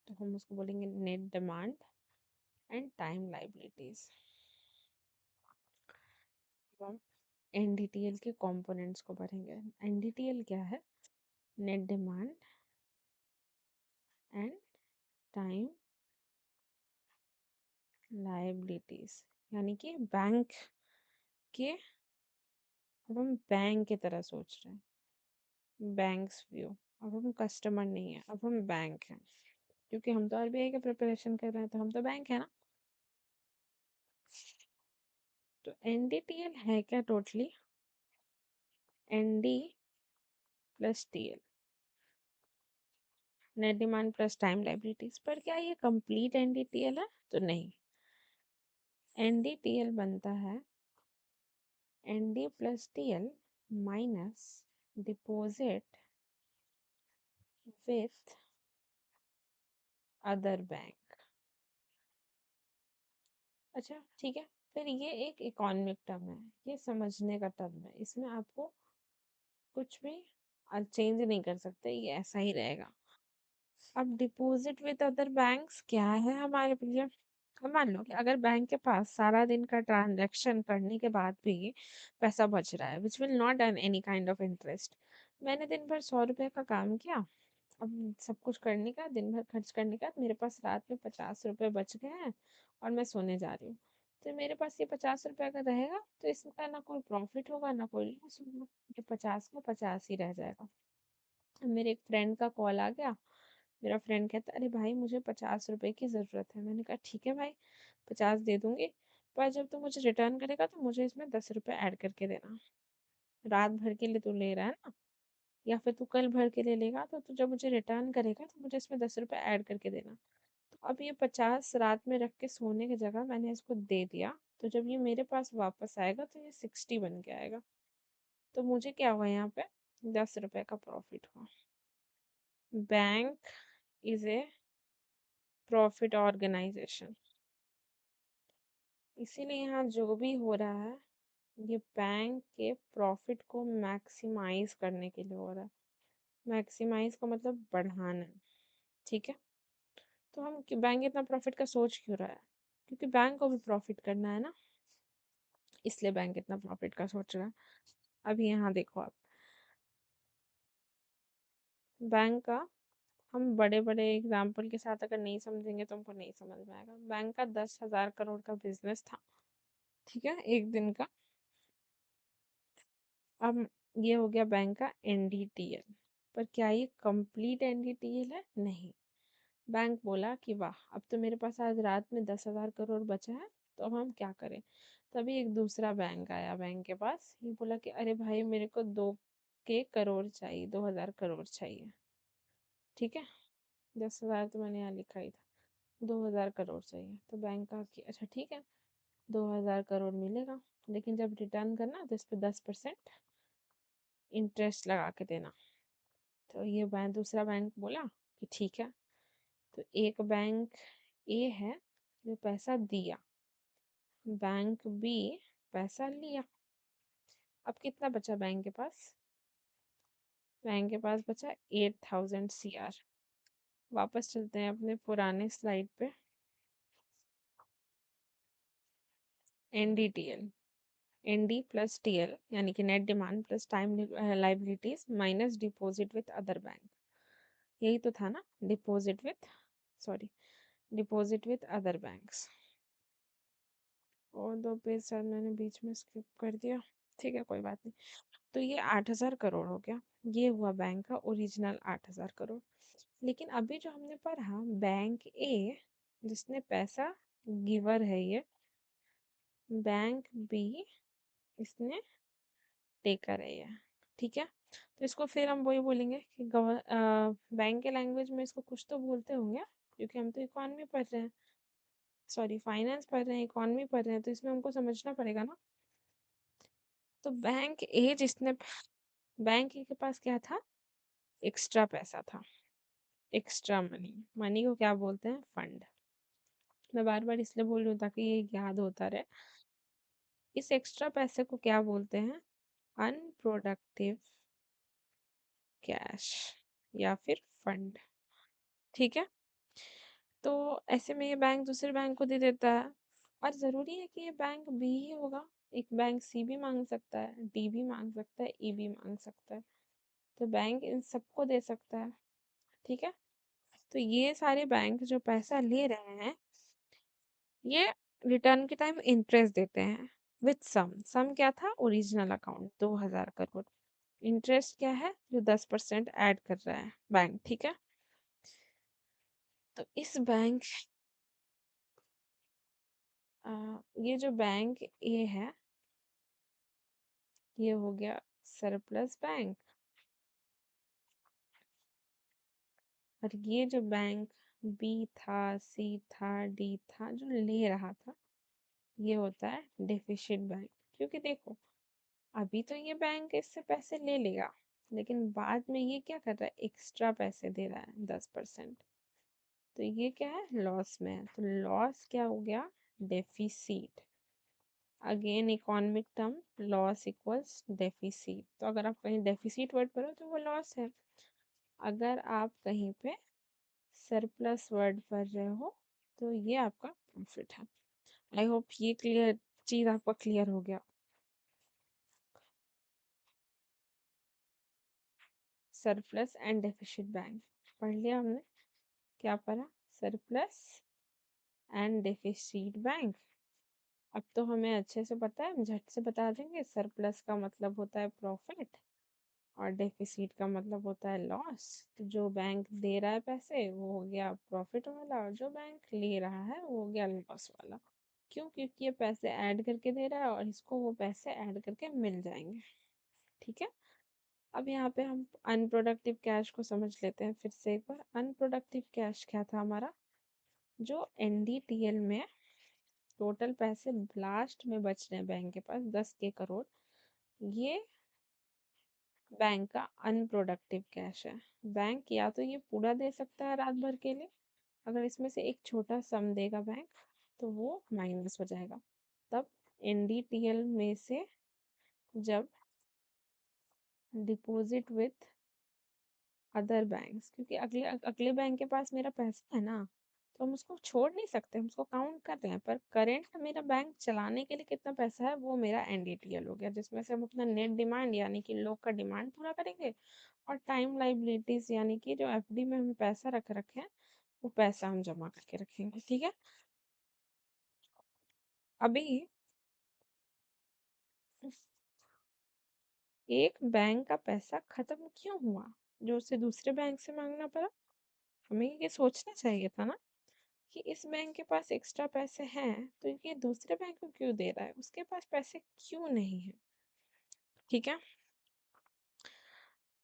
तो हम उसको बोलेंगे net demand and time liabilities. हम एनडीटीएल के कंपोनेंट्स को पढ़ेंगे। एनडीटीएल क्या है? Net demand and time liabilities, यानी कि बैंक के, अब हम बैंक की तरह सोच रहे हैं, बैंक्स व्यू। अब हम कस्टमर नहीं है, अब हम बैंक हैं, क्योंकि हम तो आरबीआई का प्रिपरेशन कर रहे हैं, तो हम तो बैंक है ना। तो एनडीटीएल है क्या? Totally ND plus TL, net demand plus time liabilities. पर क्या ये कंप्लीट एनडीटीएल है? तो नहीं, एनडीटीएल बनता है ND plus TL minus deposit with other bank. अच्छा, ठीक है, फिर ये एक इकोनॉमिक टर्म है, ये समझने का टर्म है, इसमें आपको कुछ भी चेंज नहीं कर सकते, ये ऐसा ही रहेगा। अब डिपॉजिट विद अदर बैंक्स क्या है हमारे लिए? अब मान लो कि अगर बैंक के पास सारा दिन का ट्रांजैक्शन करने के बाद भी पैसा बच रहा है, which will not earn any kind of interest. मैंने दिन भर 100 रुपए का काम किया, अब सब कुछ करने का, दिन भर खर्च करने का, मेरे पास रात में 50 रुपए बच गए हैं और मैं सोने जा रही हूँ। तो मेरे पास ये 50 रुपए अगर रहेगा तो इसका ना कोई प्रॉफिट होगा ना कोई लॉस होगा, ये 50 का 50 ही रह जाएगा। अब मेरे एक फ्रेंड का कॉल आ गया, मेरा फ्रेंड कहता अरे भाई मुझे 50 रुपए की ज़रूरत है। मैंने कहा ठीक है भाई, 50 दे दूंगी, पर जब तू मुझे रिटर्न करेगा तो मुझे इसमें 10 रुपए ऐड करके देना। रात भर के लिए तू ले रहा है ना, या फिर तू कल भर के ले लेगा, तो तू जब मुझे रिटर्न करेगा तो मुझे इसमें 10 रुपए ऐड करके देना। तो अब ये 50 रात में रख के सोने की जगह मैंने इसको दे दिया, तो जब ये मेरे पास वापस आएगा तो ये 60 बन के आएगा। तो मुझे क्या हुआ यहाँ पे? 10 रुपए का प्रॉफिट हुआ। Bank is a profit organisation. इसीलिए यहाँ जो भी हो रहा है ये बैंक के प्रॉफिट को मैक्सिमाइज करने के लिए हो रहा है। मैक्सिमाइज का मतलब बढ़ाना, ठीक है। तो हम बैंक इतना प्रॉफिट का सोच क्यों रहा है? क्योंकि बैंक को भी प्रॉफिट करना है ना, इसलिए बैंक इतना प्रॉफिट का सोच रहा है। अभी यहाँ देखो आप, बैंक का हम बड़े बड़े एग्जाम्पल के साथ अगर नहीं समझेंगे तो हमको नहीं समझ में आएगा। बैंक का 10,000 करोड़ का बिजनेस था, ठीक है, एक दिन का। अब ये हो गया बैंक का एनडीटीएल। पर क्या ये कंप्लीट एनडीटीएल है? नहीं। बैंक बोला कि वाह, अब तो मेरे पास आज रात में 10,000 करोड़ बचा है, तो अब हम क्या करें। तभी एक दूसरा बैंक आया बैंक के पास, ये बोला कि अरे भाई मेरे को 2 के करोड़ चाहिए, 2,000 करोड़ चाहिए, ठीक है। 10,000 तो मैंने यहाँ लिखा ही था, 2,000 करोड़ चाहिए। तो बैंक का कि अच्छा ठीक है, 2,000 करोड़ मिलेगा, लेकिन जब रिटर्न करना तो इस पर 10% इंटरेस्ट लगा के देना। तो ये बैंक, दूसरा बैंक बोला कि ठीक है। तो एक बैंक ए है जो पैसा दिया, बैंक बी पैसा लिया। अब कितना बचा बैंक के पास? बैंक के पास बचा 8,000 CR। वापस चलते हैं अपने पुराने स्लाइड पे। एनडीटीएल, एनडी प्लस टीएल यानी कि net demand plus time liabilities minus deposit with other bank. यही तो था ना, deposit with, sorry, deposit with other banks. और 2 पेज शायद मैंने बीच में स्किप कर दिया, ठीक है कोई बात नहीं। तो ये 8,000 करोड़ हो गया, ये हुआ बैंक का ओरिजिनल 8,000 करोड़। लेकिन अभी जो हमने पढ़ा, बैंक ए जिसने पैसा गिवर है ये, बैंक बी इसने टेकर है ये, ठीक है। तो इसको फिर हम वही बोलेंगे कि बैंक के लैंग्वेज में इसको कुछ तो बोलते होंगे, क्योंकि हम तो इकोनॉमी पढ़ रहे हैं, सॉरी फाइनेंस पढ़ रहे हैं, इकोनॉमी पढ़ रहे हैं, तो इसमें हमको समझना पड़ेगा ना। तो बैंक ए जिसने, बैंक ए के पास क्या था? एक्स्ट्रा पैसा था, एक्स्ट्रा मनी। मनी को क्या बोलते हैं? फंड। मैं बार बार इसलिए बोल रही हूँ ताकि ये याद होता रहे। इस एक्स्ट्रा पैसे को क्या बोलते हैं? अनप्रोडक्टिव कैश या फिर फंड, ठीक है। तो ऐसे में ये बैंक दूसरे बैंक को दे देता है। और जरूरी है कि ये बैंक बी ही होगा? एक बैंक सी भी मांग सकता है, डी भी मांग सकता है, ई भी मांग सकता है। तो बैंक इन सबको दे सकता है, ठीक है। तो ये सारे बैंक जो पैसा ले रहे हैं, ये रिटर्न के टाइम इंटरेस्ट देते हैं विथ सम। सम क्या था? Original account 2,000 crore. इंटरेस्ट क्या है? जो 10% ऐड कर रहा है बैंक, ठीक है। तो इस बैंक, ये जो बैंक ए है, ये हो गया सरप्लस बैंक। और ये जो बैंक बी था, सी था, डी था, जो ले रहा था, ये होता है डेफिशिट बैंक। क्योंकि देखो, अभी तो ये बैंक इससे पैसे ले लेगा, लेकिन बाद में ये क्या कर रहा है? एक्स्ट्रा पैसे दे रहा है 10%। तो ये क्या है? लॉस में है। तो लॉस क्या हो गया? Deficit. Again economic term, loss equals deficit. तो अगर आप कहीं डेफिसिट वर्ड पढ़ो तो वो लॉस है। अगर आप कहीं पे सरप्लस वर्ड पढ़ रहे हो तो ये आपका प्रॉफिट है। आई होप ये क्लियर, चीज आपका क्लियर हो गया। सरप्लस एंड डेफिसिट बैंक पढ़ लिया हमने। क्या पढ़ा? Surplus and deficit bank. अब तो हमें अच्छे से पता है, हम झट से बता देंगे। सरप्लस का मतलब होता है प्रॉफिट, और डेफिसिट का मतलब होता है लॉस। तो जो बैंक दे रहा है पैसे वो हो गया प्रॉफिट वाला, और जो बैंक ले रहा है वो हो गया लॉस वाला। क्यों? क्योंकि ये पैसे ऐड करके दे रहा है और इसको वो पैसे ऐड करके मिल जाएंगे, ठीक है। अब यहाँ पे हम अनप्रोडक्टिव कैश को समझ लेते हैं फिर से एक बार। अनप्रोडक्टिव कैश क्या था हमारा? जो एनडीटीएल में टोटल पैसे लास्ट में बच रहे हैं बैंक के पास, 10 के करोड़, ये बैंक का अनप्रोडक्टिव कैश है। बैंक या तो ये पूरा दे सकता है रात भर के लिए, अगर इसमें से एक छोटा सम देगा बैंक तो वो माइनस हो जाएगा। तब एनडीटीएल में से जब डिपॉजिट विथ अदर बैंक्स, क्योंकि अगले अगले बैंक के पास मेरा पैसा है ना, तो हम उसको छोड़ नहीं सकते, हम उसको काउंट कर रहे हैं। पर करंट मेरा बैंक चलाने के लिए कितना पैसा है वो मेरा एनडीटीएल हो गया, जिसमें से हम अपना नेट डिमांड यानी कि लोग का डिमांड पूरा करेंगे, और टाइम लाइबिलिटीज यानी कि जो एफडी में हम पैसा रख रखे हैं वो पैसा हम जमा करके रखेंगे। ठीक है। अभी एक बैंक का पैसा खत्म क्यों हुआ जो उसे दूसरे बैंक से मांगना पड़ा? हमें ये सोचना चाहिए था ना कि इस बैंक के पास एक्स्ट्रा पैसे हैं तो ये दूसरे बैंक को क्यों दे रहा है, उसके पास पैसे क्यों नहीं है। ठीक है।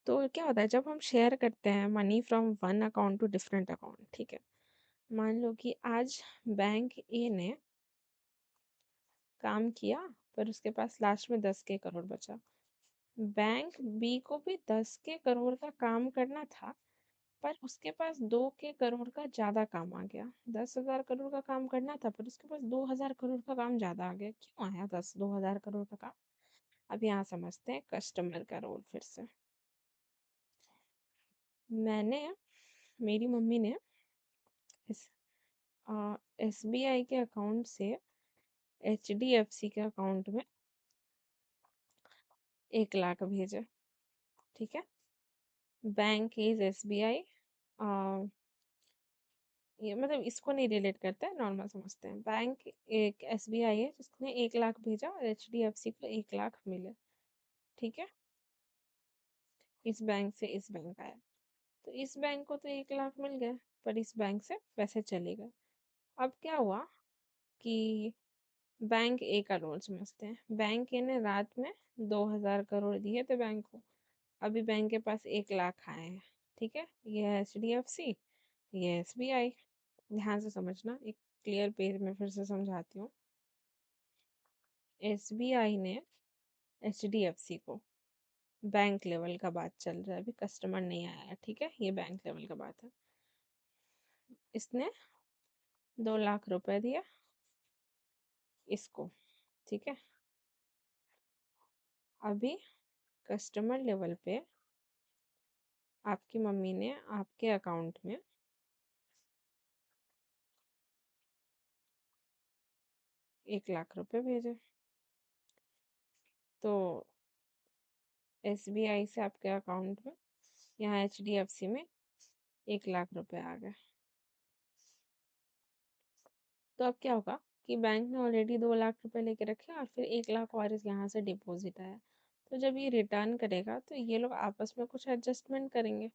तो क्या होता है जब हम शेयर करते हैं money from one account to different account, ठीक है, मान लो कि आज बैंक ए ने काम किया पर उसके पास लास्ट में 10 के करोड़ बचा, बैंक बी को भी 10 के करोड़ का काम करना था पर उसके पास 2 के करोड़ का ज्यादा काम आ गया। 10,000 करोड़ का काम करना था पर उसके पास 2,000 करोड़ का काम ज्यादा आ गया। क्यों आया 2,000 करोड़ का काम? अब यहाँ समझते हैं कस्टमर का रोल फिर से। मैंने मेरी मम्मी ने इस एसबीआई के अकाउंट से एचडीएफसी के अकाउंट में 1 लाख भेजे। ठीक है। बैंक इज एसबीआई, ये मतलब इसको नहीं रिलेट करता है, नॉर्मल समझते हैं। बैंक एक एसबीआई है जिसने 1 लाख भेजा और एचडीएफसी को 1 लाख मिले। ठीक है। इस बैंक से इस बैंक आया, तो इस बैंक को तो 1 लाख मिल गए पर इस बैंक से पैसे चले गए। अब क्या हुआ कि बैंक ए का रोल समझते हैं। बैंक ए ने रात में 2,000 करोड़ दिए थे बैंक को। अभी बैंक के पास 1 लाख आए हैं। ठीक है। ये है एचडीएफसी, ये एसबीआई। ध्यान से समझना, एक क्लियर पेज में फिर से समझाती हूँ। एसबीआई ने एचडीएफसी को, बैंक लेवल का बात चल रहा है, अभी कस्टमर नहीं आया है, ठीक है, ये बैंक लेवल का बात है। इसने 2 लाख रुपए दिया इसको। ठीक है। अभी कस्टमर लेवल पे आपकी मम्मी ने आपके अकाउंट में 1 लाख रुपए भेजे, तो एसबीआई से आपके अकाउंट में, यहाँ एचडीएफसी में 1 लाख रुपए आ गए। तो अब क्या होगा कि बैंक ने ऑलरेडी 2 लाख रुपए लेके रखे और फिर 1 लाख और इस यहाँ से डिपॉजिट आया। तो जब ये रिटर्न करेगा तो ये लोग आपस में कुछ एडजस्टमेंट करेंगे,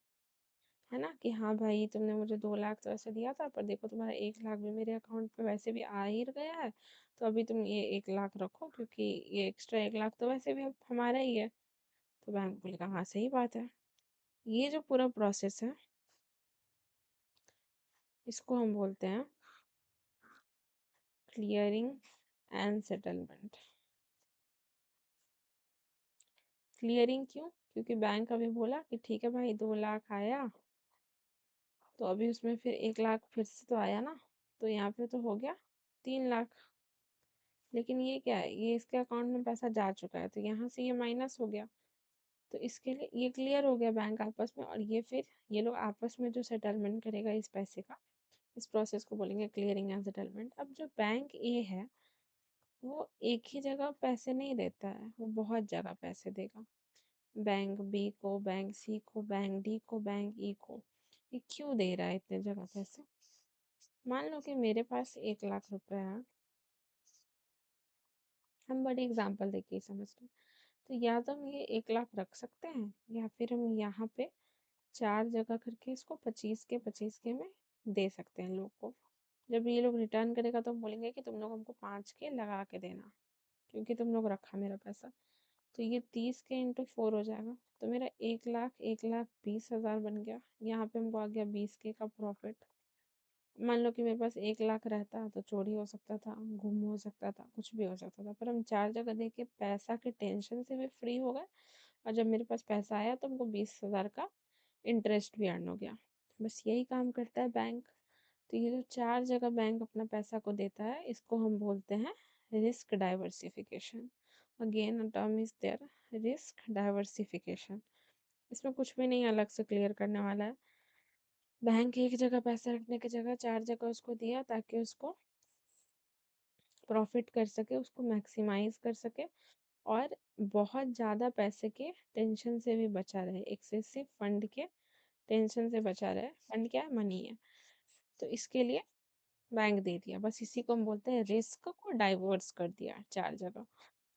है ना, कि हाँ भाई तुमने मुझे 2 लाख तो ऐसे दिया था पर देखो तुम्हारा 1 लाख भी मेरे अकाउंट पे वैसे भी आ ही गया है, तो अभी तुम ये 1 लाख रखो क्योंकि ये एक्स्ट्रा 1 लाख तो वैसे भी अब हमारा ही है। तो बैंक बोलेगा हाँ सही बात है। ये जो पूरा प्रोसेस है इसको हम बोलते हैं क्लियरिंग एंड सेटलमेंट। क्लियरिंग क्यों? क्योंकि बैंक अभी बोला कि ठीक है भाई 2 लाख आया, तो अभी उसमें फिर 1 लाख फिर से तो आया ना, तो यहाँ पे तो हो गया 3 लाख। लेकिन ये क्या है, ये इसके अकाउंट में पैसा जा चुका है तो यहाँ से ये माइनस हो गया, तो इसके लिए ये क्लियर हो गया बैंक आपस में, और ये फिर ये लोग आपस में जो सेटलमेंट करेगा इस पैसे का, इस प्रोसेस को बोलेंगे क्लियरिंग एंड सेटलमेंट। अब जो बैंक ए है वो एक ही जगह पैसे नहीं देता है, वो बहुत जगह पैसे देगा। बैंक बी को, बैंक सी को, बैंक डी को, बैंक ई को। ये क्यों दे रहा है इतने जगह पैसे? मान लो कि मेरे पास 1 लाख रुपए है, हम बड़ी एग्जांपल देके ही समझ लें। तो या तो हम ये 1 लाख रख सकते हैं या फिर हम यहाँ पे 4 जगह करके इसको 25 के 25 के में दे सकते हैं लोग को। जब ये लोग रिटर्न करेगा तो हम बोलेंगे कि तुम लोग हमको 5 के लगा के देना क्योंकि तुम लोग रखा मेरा पैसा। तो ये 30 के × 4 हो जाएगा, तो मेरा 1 लाख 1,20,000 बन गया। यहाँ पे हमको आ गया 20 के का प्रॉफिट। मान लो कि मेरे पास 1 लाख रहता तो चोरी हो सकता था, गुम हो सकता था, कुछ भी हो सकता था, पर हम 4 जगह दे के पैसा के टेंशन से भी फ्री हो गए, और जब मेरे पास पैसा आया तो हमको 20,000 का इंटरेस्ट भी अर्न हो गया। बस यही काम करता है बैंक। तो ये जो 4 जगह बैंक अपना पैसा को देता है इसको हम बोलते हैं risk diversification, again a term is there, risk diversification. इसमें कुछ भी नहीं अलग से क्लियर करने वाला है। बैंक एक जगह पैसा रखने की जगह 4 जगह उसको दिया ताकि उसको प्रॉफिट कर सके, उसको मैक्सिमाइज कर सके और बहुत ज़्यादा पैसे के टेंशन से भी बचा रहे, एक्सेसिव फंड के टेंशन से बचा रहे। फंड क्या है? मनी है। तो इसके लिए बैंक दे दिया, बस इसी को हम बोलते हैं रिस्क को डाइवर्स कर दिया 4 जगह।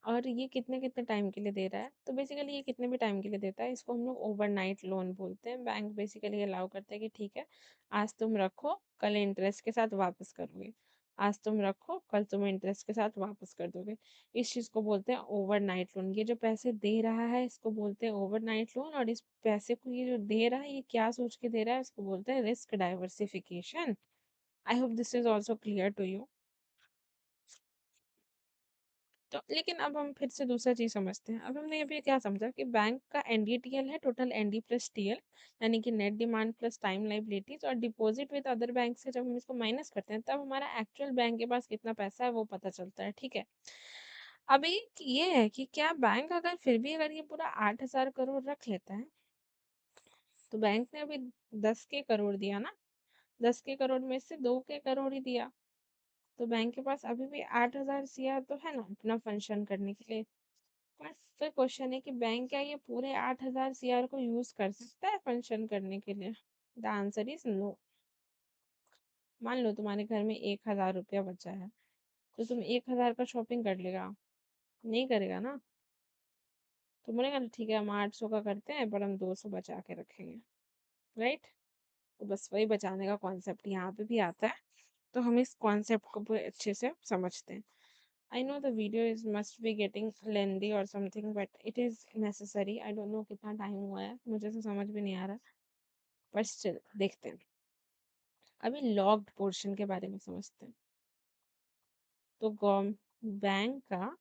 और ये कितने कितने टाइम के लिए दे रहा है? तो बेसिकली ये कितने भी टाइम के लिए देता है, इसको हम लोग ओवरनाइट लोन बोलते हैं। बैंक बेसिकली अलाउ करता है कि ठीक है, आज तुम रखो, कल इंटरेस्ट के साथ वापस करोगे। आज तुम रखो, कल तुम इंटरेस्ट के साथ वापस कर दोगे। इस चीज़ को बोलते हैं ओवरनाइट लोन। ये जो पैसे दे रहा है इसको बोलते हैं ओवरनाइट लोन, और इस पैसे को ये जो दे रहा है ये क्या सोच के दे रहा है, इसको बोलते हैं risk diversification. I hope this is also clear to you. तो लेकिन अब हम फिर से दूसरा चीज समझते हैं। अब हमने अभी क्या समझा कि बैंक का एनडीटीएल है, टोटल एनडी प्लस टीएल, यानी कि net demand plus time liabilities, और डिपॉजिट विद अदर बैंक से जब हम इसको माइनस करते हैं तब हमारा एक्चुअल बैंक के पास कितना पैसा है वो पता चलता है। ठीक है, अभी ये है कि क्या बैंक अगर फिर भी अगर ये पूरा 8,000 करोड़ रख लेता है, तो बैंक ने अभी 10 के करोड़ दिया ना, 10 के करोड़ में से 2 के करोड़ ही दिया, तो बैंक के पास अभी भी 8,000 CR तो है ना अपना फंक्शन करने के लिए। बस फिर क्वेश्चन है कि बैंक क्या ये पूरे 8,000 CR को यूज कर सकता है फंक्शन करने के लिए? The answer is no. मान लो तुम्हारे घर में 1,000 रुपया बचा है, तो तुम 1,000 का शॉपिंग कर लेगा? नहीं करेगा ना। तो बोलेगा ना ठीक है हम 800 का करते हैं पर हम 200 बचा के रखेंगे, राइट? तो बस वही बचाने का कॉन्सेप्ट यहाँ पे भी आता है। तो हम इस कॉन्सेप्ट को पूरे अच्छे से समझते हैं। I know the video is must be getting lengthy or something, but it is necessary. I don't know कितना टाइम हुआ है, मुझे तो समझ भी नहीं आ रहा, पर स्टिल देखते हैं। अभी लॉक्ड पोर्शन के बारे में समझते हैं। तो बैंक का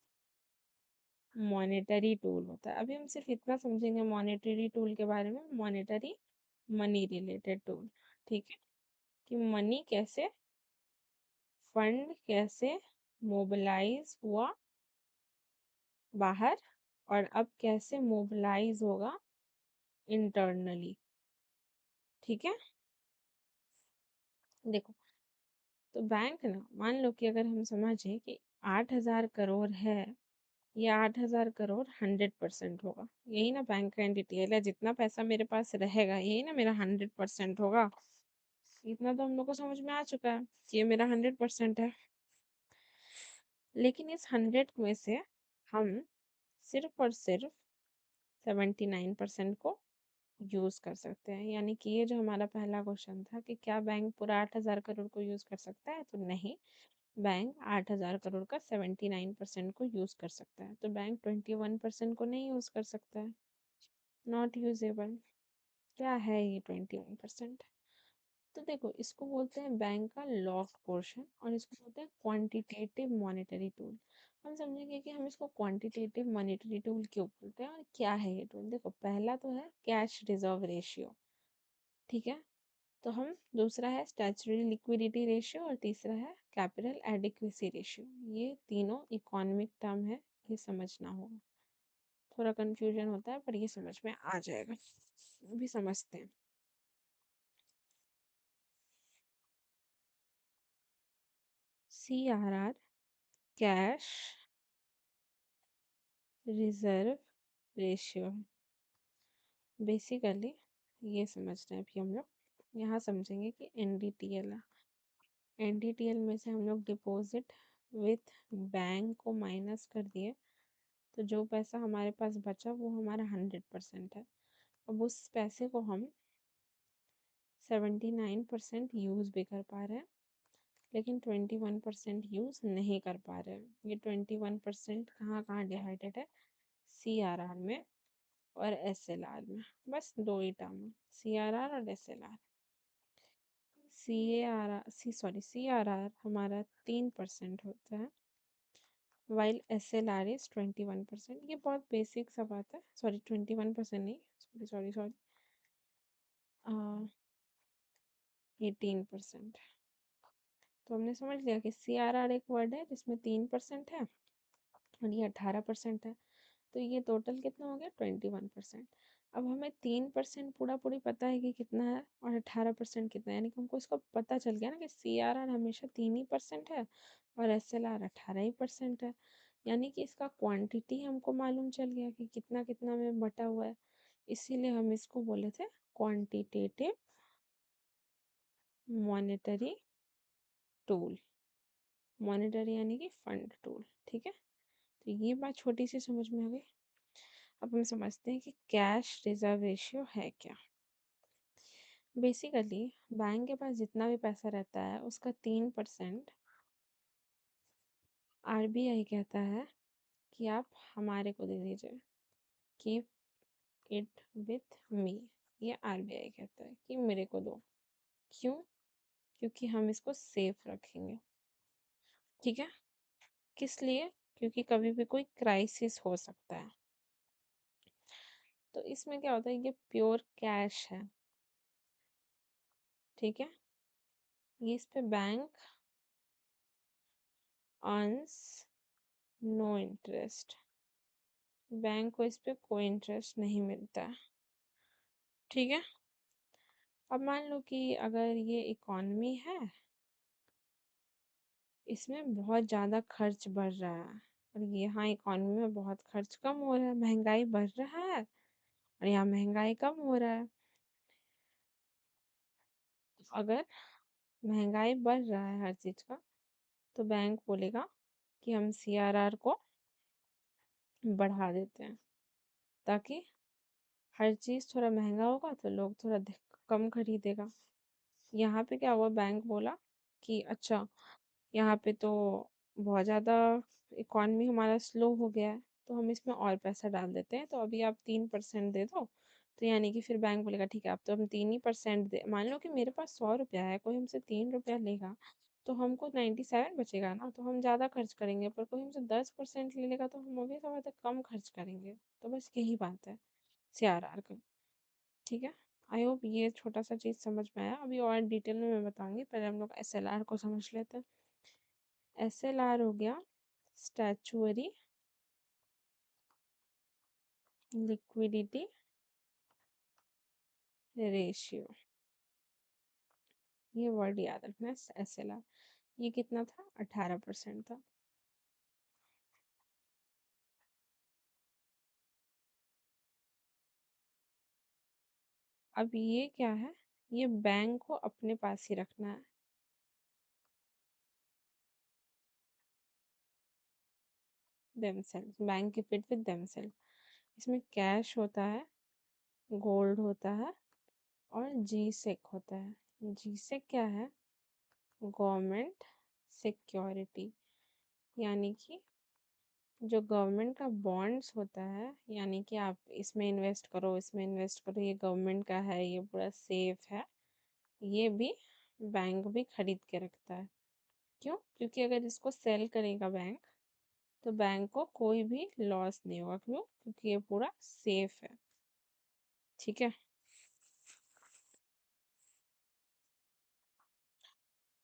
मॉनेटरी टूल होता है। अभी हम सिर्फ इतना समझेंगे मॉनेटरी टूल के बारे में, मॉनेटरी मनी रिलेटेड टूल। ठीक है, कि मनी कैसे, फंड कैसे मोबिलाइज हुआ बाहर, और अब कैसे मोबिलाइज होगा इंटरनली। ठीक है, देखो, तो बैंक ना, मान लो कि अगर हम समझे कि 8,000 करोड़ है, ये 8,000 करोड़ 100% होगा, यही ना बैंक का डिटेल है। जितना पैसा मेरे पास रहेगा यही ना मेरा 100% होगा। इतना तो हम लोग को समझ में आ चुका है कि ये मेरा 100% है। लेकिन इस 100 में से हम सिर्फ और सिर्फ 79% को यूज कर सकते हैं। यानी कि ये जो हमारा पहला क्वेश्चन था कि क्या बैंक पूरा 8,000 करोड़ को यूज कर सकता है, तो नहीं, बैंक 8,000 करोड़ का 79% को यूज कर सकता है। तो बैंक 21% को नहीं यूज कर सकता है, नॉट यूजेबल। क्या है ये 21%? तो देखो, इसको बोलते हैं बैंक का लॉक्ड पोर्शन, और इसको बोलते हैं क्वांटिटेटिव मॉनेटरी टूल। हम समझेंगे कि हम इसको क्वांटिटेटिव मॉनेटरी टूल क्यों बोलते हैं और क्या है ये टूल। देखो, पहला तो है कैश रिजर्व रेशियो, ठीक है, तो हम दूसरा है स्टैचुटरी लिक्विडिटी रेशियो, और तीसरा है कैपिटल एडिक्वेसी रेशियो। ये तीनों इकोनॉमिक टर्म है, ये समझना होगा। थोड़ा कंफ्यूजन होता है पर ये समझ में आ जाएगा। अभी समझते हैं। CRR cash reserve ratio. Basically ये समझ रहे हैं अभी हम लोग। यहाँ समझेंगे कि NDTL है। NDTL में से हम लोग डिपॉजिट विथ बैंक को माइनस कर दिए, तो जो पैसा हमारे पास बचा वो हमारा 100% है। अब उस पैसे को हम 79% यूज़ भी कर पा रहे हैं, लेकिन 21% यूज़ नहीं कर पा रहे हैं। ये 21% कहाँ कहाँ डिवाइडेड है? CRR में और SLR में। बस दो ही टर्म, CRR और SLR। CRR हमारा 3% होता है, वाइल SLR इज 21%। ये बहुत बेसिक सा बात है। सॉरी, 21% नहीं, सॉरी सॉरी सॉरी, 18%। तो हमने समझ लिया कि CRR एक वर्ड है जिसमें 3% है और ये 18% है। तो ये टोटल कितना हो गया 21%। अब हमें 3% पूरा पूरी पता है कि कितना है और 18% कितना है, यानी कि हमको इसका पता चल गया ना कि CRR हमेशा 3% है और SLR 18% है। यानी कि इसका क्वांटिटी हमको मालूम चल गया कि कितना कितना में बटा हुआ है। इसीलिए हम इसको बोले थे क्वांटिटेटिव मॉनेटरी टूल। मॉनेटरी यानी कि फंड टूल। ठीक है, तो ये बात छोटी सी समझ में आ गई। अब हम समझते हैं कि कैश रिजर्व रेशियो है क्या। बेसिकली बैंक के पास जितना भी पैसा रहता है उसका 3% RBI कहता है कि आप हमारे को दे दीजिए, कीप इट विथ मी। ये RBI कहता है कि मेरे को दो। क्यों? क्योंकि हम इसको सेफ रखेंगे। ठीक है, किस लिए? क्योंकि कभी भी कोई क्राइसिस हो सकता है। तो इसमें क्या होता है, ये प्योर कैश है। ठीक है, ये इस पे bank earns no interest. Bank को इस पे कोई इंटरेस्ट नहीं मिलता है। ठीक है, अब मान लो कि अगर ये इकॉनमी है, इसमें बहुत ज़्यादा खर्च बढ़ रहा है और यहाँ इकॉनमी में बहुत खर्च कम हो रहा है, महंगाई बढ़ रहा है और यहाँ महंगाई कम हो रहा है। अगर महंगाई बढ़ रहा है हर चीज़ का, तो बैंक बोलेगा कि हम CRR को बढ़ा देते हैं, ताकि हर चीज़ थोड़ा महंगा होगा तो लोग थोड़ा कम खरीदेगा। यहाँ पे क्या हुआ, बैंक बोला कि अच्छा यहाँ पे तो बहुत ज़्यादा इकॉनमी हमारा स्लो हो गया है, तो हम इसमें और पैसा डाल देते हैं, तो अभी आप 3% दे दो। तो यानी कि फिर बैंक बोलेगा ठीक है, अब तो हम 3% दे। मान लो कि मेरे पास 100 रुपया है, कोई हमसे 3 रुपया लेगा, तो हमको 97 बचेगा ना, तो हम ज़्यादा खर्च करेंगे। पर कोई हमसे 10% ले लेगा तो हम अभी समय तक कम खर्च करेंगे। तो बस यही बात है CRR का। ठीक है, आई होप ये छोटा सा चीज़ समझ में आया। अभी और डिटेल में मैं बताऊंगी, पहले हम लोग SLR को समझ लेते हैं। SLR हो गया स्टैचुअरी लिक्विडिटी रेशियो। ये वर्ड याद रखना है, SLR। ये कितना था, 18% था। अब ये क्या है, ये बैंक को अपने पास ही रखना है। Themselves, bank keep it with themselves. इसमें कैश होता है, गोल्ड होता है और GSEC होता है। GSEC क्या है, गवर्नमेंट सिक्योरिटी। यानी कि जो गवर्नमेंट का बॉन्ड्स होता है, यानी कि आप इसमें इन्वेस्ट करो, इसमें इन्वेस्ट करो, ये गवर्नमेंट का है, ये पूरा सेफ है, ये भी बैंक भी खरीद के रखता है। क्यों? क्योंकि अगर इसको सेल करेगा बैंक, तो बैंक को कोई भी लॉस नहीं होगा। क्यों? क्योंकि ये पूरा सेफ है। ठीक है,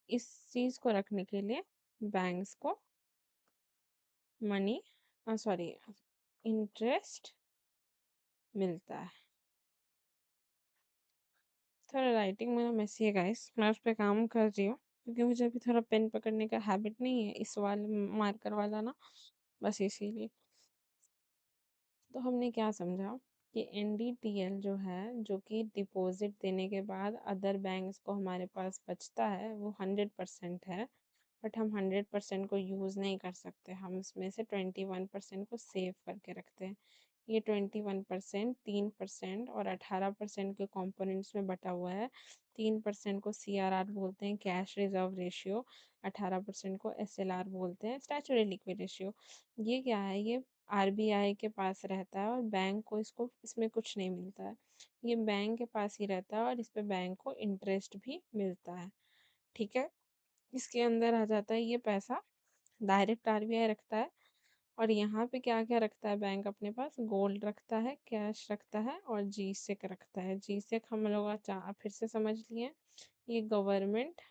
इस चीज को रखने के लिए बैंक्स को मनी सॉरी इंटरेस्ट मिलता है। थोड़ा राइटिंग मेरा मेसी है गाइस, मैं उस पर काम कर रही हूँ, क्योंकि मुझे अभी थोड़ा पेन पकड़ने का हैबिट नहीं है, इस वाले मार्कर वाला ना, बस इसीलिए। तो हमने क्या समझा कि NDTL जो है, जो कि डिपॉजिट देने के बाद अदर बैंक्स को हमारे पास बचता है, वो 100% है। बट हम 100% को यूज़ नहीं कर सकते, हम उसमें से 21% को सेव करके रखते हैं। ये 21% 3% और 18% के कंपोनेंट्स में बटा हुआ है। 3% को CRR बोलते हैं, कैश रिजर्व रेशियो। 18% को SLR बोलते हैं, स्टैचुरी लिक्विड रेशियो। ये क्या है, ये RBI के पास रहता है और बैंक को इसको इसमें कुछ नहीं मिलता है। ये बैंक के पास ही रहता है और इस पे बैंक को इंटरेस्ट भी मिलता है। ठीक है, इसके अंदर आ जाता है ये पैसा, डायरेक्ट RBI रखता है। और यहाँ पे क्या क्या रखता है बैंक अपने पास, गोल्ड रखता है, कैश रखता है और GSEC रखता है। GSEC हम लोग फिर से समझ लिए, ये गवर्नमेंट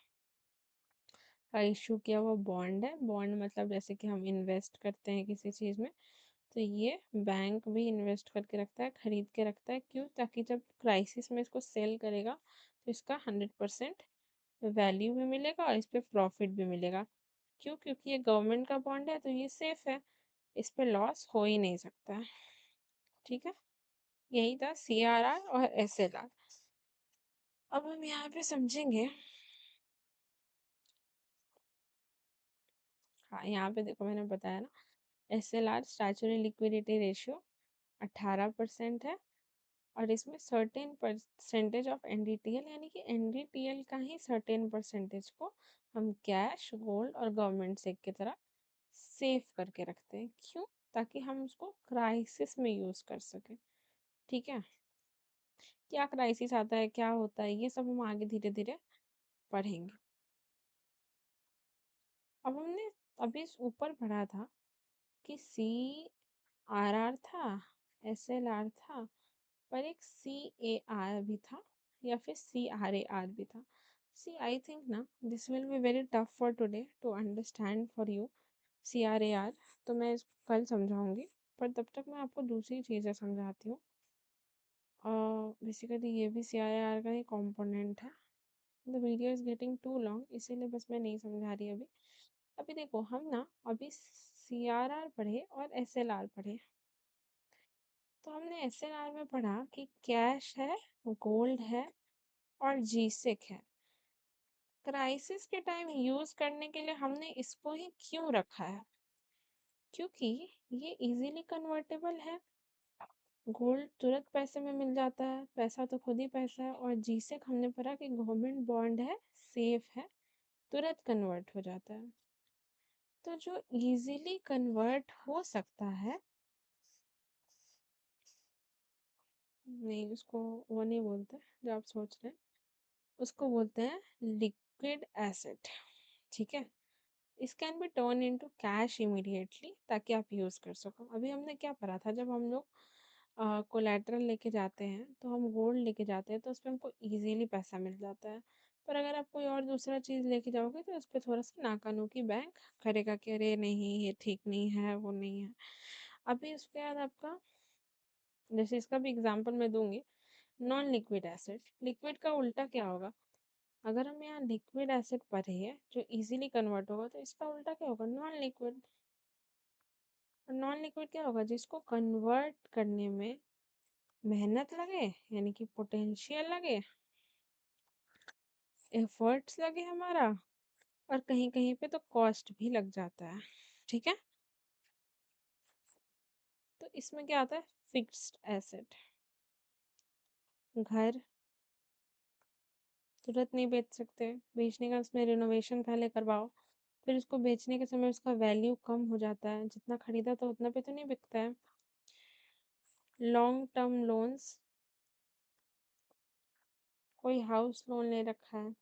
का इशू किया हुआ बॉन्ड है। बॉन्ड मतलब जैसे कि हम इन्वेस्ट करते हैं किसी चीज़ में, तो ये बैंक भी इन्वेस्ट करके रखता है, खरीद के रखता है। क्यों? ताकि जब क्राइसिस में इसको सेल करेगा तो इसका 100% वैल्यू भी मिलेगा और इस पे प्रॉफिट भी मिलेगा। क्यों? क्योंकि ये गवर्नमेंट का बॉन्ड है तो ये सेफ है, इस पे लॉस हो ही नहीं सकता है। ठीक है, यही था CRR और SLR। अब हम यहाँ पे समझेंगे। हाँ, यहाँ पे देखो मैंने बताया ना, SLR स्टैचुटरी लिक्विडिटी रेशियो 18% है, और इसमें सर्टेन परसेंटेज ऑफ NDTL, यानी कि NDTL का ही सर्टेन परसेंटेज को हम कैश, गोल्ड और गवर्नमेंट सेक की तरह सेव करके रखते हैं। क्यों? ताकि हम उसको क्राइसिस में यूज कर सकें। ठीक है, क्या क्राइसिस आता है, क्या होता है, ये सब हम आगे धीरे धीरे पढ़ेंगे। अब हमने अभी ऊपर पढ़ा था कि CRR था, SLR था, पर एक CAR भी था, या फिर CRAR भी था। सी आई थिंक ना this will be very tough for today to understand for you, CRAR। तो मैं इसको कल समझाऊंगी, पर तब तक मैं आपको दूसरी चीज़ें समझाती हूँ। बेसिकली ये भी CRAR का ही कंपोनेंट है। The video is getting too long, इसीलिए बस मैं नहीं समझा रही अभी। अभी देखो हम ना अभी CRR पढ़े और SLR पढ़े। तो हमने SLR में पढ़ा कि कैश है, गोल्ड है और जीसेक है। क्राइसिस के टाइम यूज करने के लिए हमने इसको ही क्यों रखा है? क्योंकि ये इजीली कन्वर्टेबल है। गोल्ड तुरंत पैसे में मिल जाता है, पैसा तो खुद ही पैसा है, और जीसेक हमने पढ़ा कि गवर्नमेंट बॉन्ड है, सेफ है, तुरंत कन्वर्ट हो जाता है। तो जो इजीली कन्वर्ट हो सकता है, नहीं उसको वो नहीं बोलते जो आप सोच रहे हैं, उसको बोलते हैं लिक्विड एसेट। ठीक है, इस can be turn into cash immediately, ताकि आप यूज कर सको। अभी हमने क्या पढ़ा था, जब हम लोग कोलैटरल लेके जाते हैं, तो हम गोल्ड लेके जाते हैं तो उस पर हमको इजीली पैसा मिल जाता है। पर अगर आप कोई और दूसरा चीज़ लेके जाओगे तो उस पर थोड़ा सा नाकानूकी बैंक करेगा कि अरे नहीं ये ठीक नहीं है, वो नहीं है। अभी उसके बाद आपका, जैसे इसका भी एग्जांपल मैं दूंगी, नॉन लिक्विड एसेट। लिक्विड का उल्टा क्या होगा? अगर हम यहाँ लिक्विड एसेट पढ़े हैं जो इजीली कन्वर्ट होगा, तो इसका उल्टा क्या होगा? Non liquid. और नॉन लिक्विड क्या होगा? जिसको कन्वर्ट करने में मेहनत लगे, यानी कि पोटेंशियल लगे, एफर्ट्स लगे हमारा, और कहीं कहीं पे तो कॉस्ट भी लग जाता है। ठीक है, तो इसमें क्या आता है? Fixed asset. घर तुरंत नहीं बेच सकते, बेचने का उसमें रिनोवेशन पहले करवाओ, फिर उसको बेचने के समय उसका वैल्यू कम हो जाता है, जितना खरीदा था उतना पे तो नहीं बिकता है। लॉन्ग टर्म लोन्स, कोई हाउस लोन ले रखा है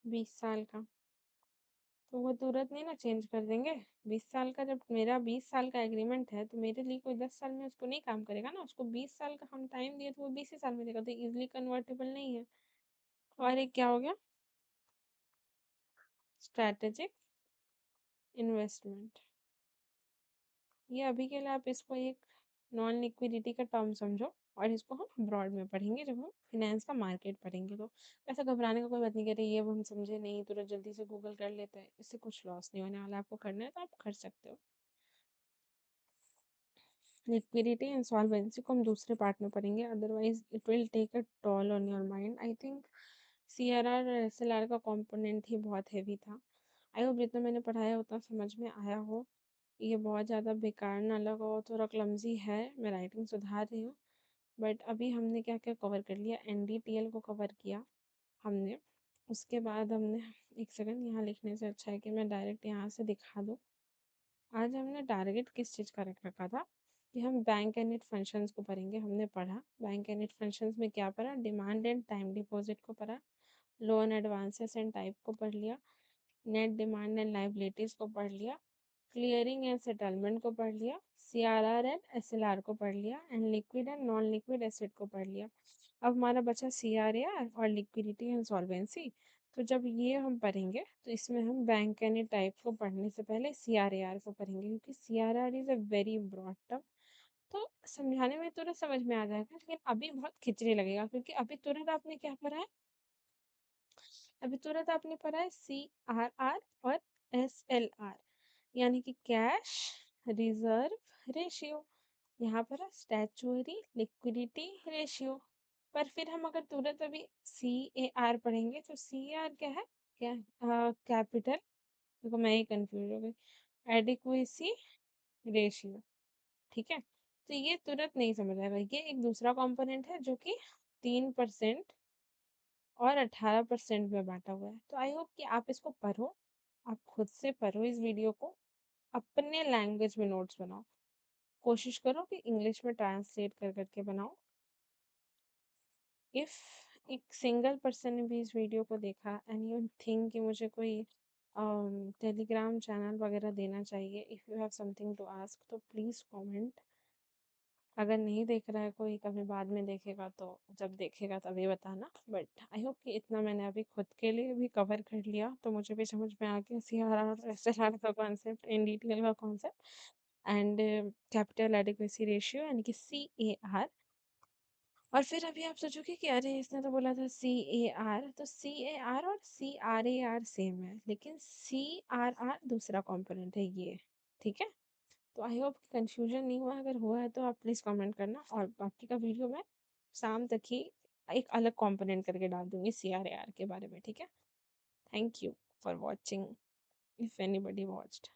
20 साल का, तो वो तुरंत नहीं ना चेंज कर देंगे। 20 साल का, जब मेरा 20 साल का एग्रीमेंट है, तो मेरे लिए कोई 10 साल में उसको नहीं काम करेगा ना, उसको 20 साल का हम टाइम दिए तो वो 20 ही साल में देगा, तो इजिली कन्वर्टेबल नहीं है। और एक क्या हो गया? Strategic investment. ये अभी के लिए आप इसको एक नॉन लिक्विडिटी का टर्म समझो, और इसको हम ब्रॉड में पढ़ेंगे जब हम फिनेंस का मार्केट पढ़ेंगे। तो ऐसा घबराने का कोई बात नहीं, कह रहे ये वो हम समझे नहीं, तुरंत जल्दी से गूगल कर लेते हैं, इससे कुछ लॉस नहीं होने वाला। आपको करना है तो आप कर सकते हो। लिक्विडिटी एंड सॉल्वेंसी को हम दूसरे पार्ट में पढ़ेंगे, otherwise it will take a toll on your mind. I think CRR और SLR का कंपोनेंट ही बहुत हैवी था। आई होप जितना मैंने पढ़ाया उतना समझ में आया हो। ये बहुत ज़्यादा बेकार ना लगा हो, थोड़ा क्लमजी है, मैं राइटिंग सुधार रही हूँ। बट अभी हमने क्या क्या कवर कर लिया? NDTL को कवर किया हमने। उसके बाद हमने, एक सेकंड, यहाँ लिखने से अच्छा है कि मैं डायरेक्ट यहाँ से दिखा दूँ। आज हमने टारगेट किस चीज़ का रख रखा था कि हम बैंक एंड इट फंक्शंस को पढ़ेंगे। हमने पढ़ा बैंक एंड इट फंक्शंस में क्या पढ़ा? डिमांड एंड टाइम डिपॉजिट को पढ़ा, लोन एडवांसेस एंड टाइप को पढ़ लिया, नेट डिमांड एंड लाइबिलिटीज को पढ़ लिया, क्लियरिंग एंड सेटलमेंट को पढ़ लिया, CRR एंड SLR को पढ़ लिया, and liquid and non liquid asset को पढ़ लिया। अब हमारा बचा CRAR और लिक्विडिटी एंड सॉल्वेंसी। तो जब ये हम पढ़ेंगे तो इसमें हम बैंक एनी टाइप को पढ़ने से पहले CRAR को पढ़ेंगे, क्योंकि CRR is a very broad term. तो समझाने में तुरंत समझ में आ जाएगा, लेकिन अभी बहुत खिचड़ी लगेगा, क्योंकि अभी तुरंत आपने क्या पढ़ा है? अभी तुरंत आपने पढ़ा है CRR और SLR, यानी कि कैश रिजर्व रेशियो। यहाँ पर है स्टैचुअरी लिक्विडिटी रेशियो। पर फिर हम अगर तुरंत अभी CAR पढ़ेंगे तो CAR क्या है? क्या कैपिटल, देखो मैं ही कंफ्यूज हो गई, एडिक्वेसी रेशियो। ठीक है, तो ये तुरंत नहीं समझ आएगा। ये एक दूसरा कंपोनेंट है जो कि 3% और 18% में बांटा हुआ है। तो आई होप कि आप इसको पढ़ो, आप खुद से पढ़ो इस वीडियो को, अपने लैंग्वेज में नोट्स बनाओ, कोशिश करो कि इंग्लिश में ट्रांसलेट कर करके बनाओ। इफ़ एक सिंगल पर्सन ने भी इस वीडियो को देखा एंड यू थिंक कि मुझे कोई टेलीग्राम चैनल वगैरह देना चाहिए, if you have something to ask, तो प्लीज़ कमेंट। अगर नहीं देख रहा है कोई, कभी बाद में देखेगा तो जब देखेगा तभी बताना। बट आई होप कि इतना मैंने अभी खुद के लिए भी कवर कर लिया, तो मुझे भी समझ में आ गया CRR SLR का कॉन्सेप्ट, इन डिटेल का concept, and capital adequacy ratio यानी कि CAR। और फिर अभी आप सोचोगे कि अरे इसने तो बोला था CAR, तो CAR और CRAR सेम है, लेकिन CRR दूसरा कंपोनेंट है ये। ठीक है, तो आई होप कंफ्यूजन नहीं हुआ। अगर हुआ है तो आप प्लीज़ कमेंट करना, और बाकी का वीडियो मैं शाम तक ही एक अलग कंपोनेंट करके डाल दूंगी CRAR के बारे में। ठीक है, thank you for watching, if anybody watched.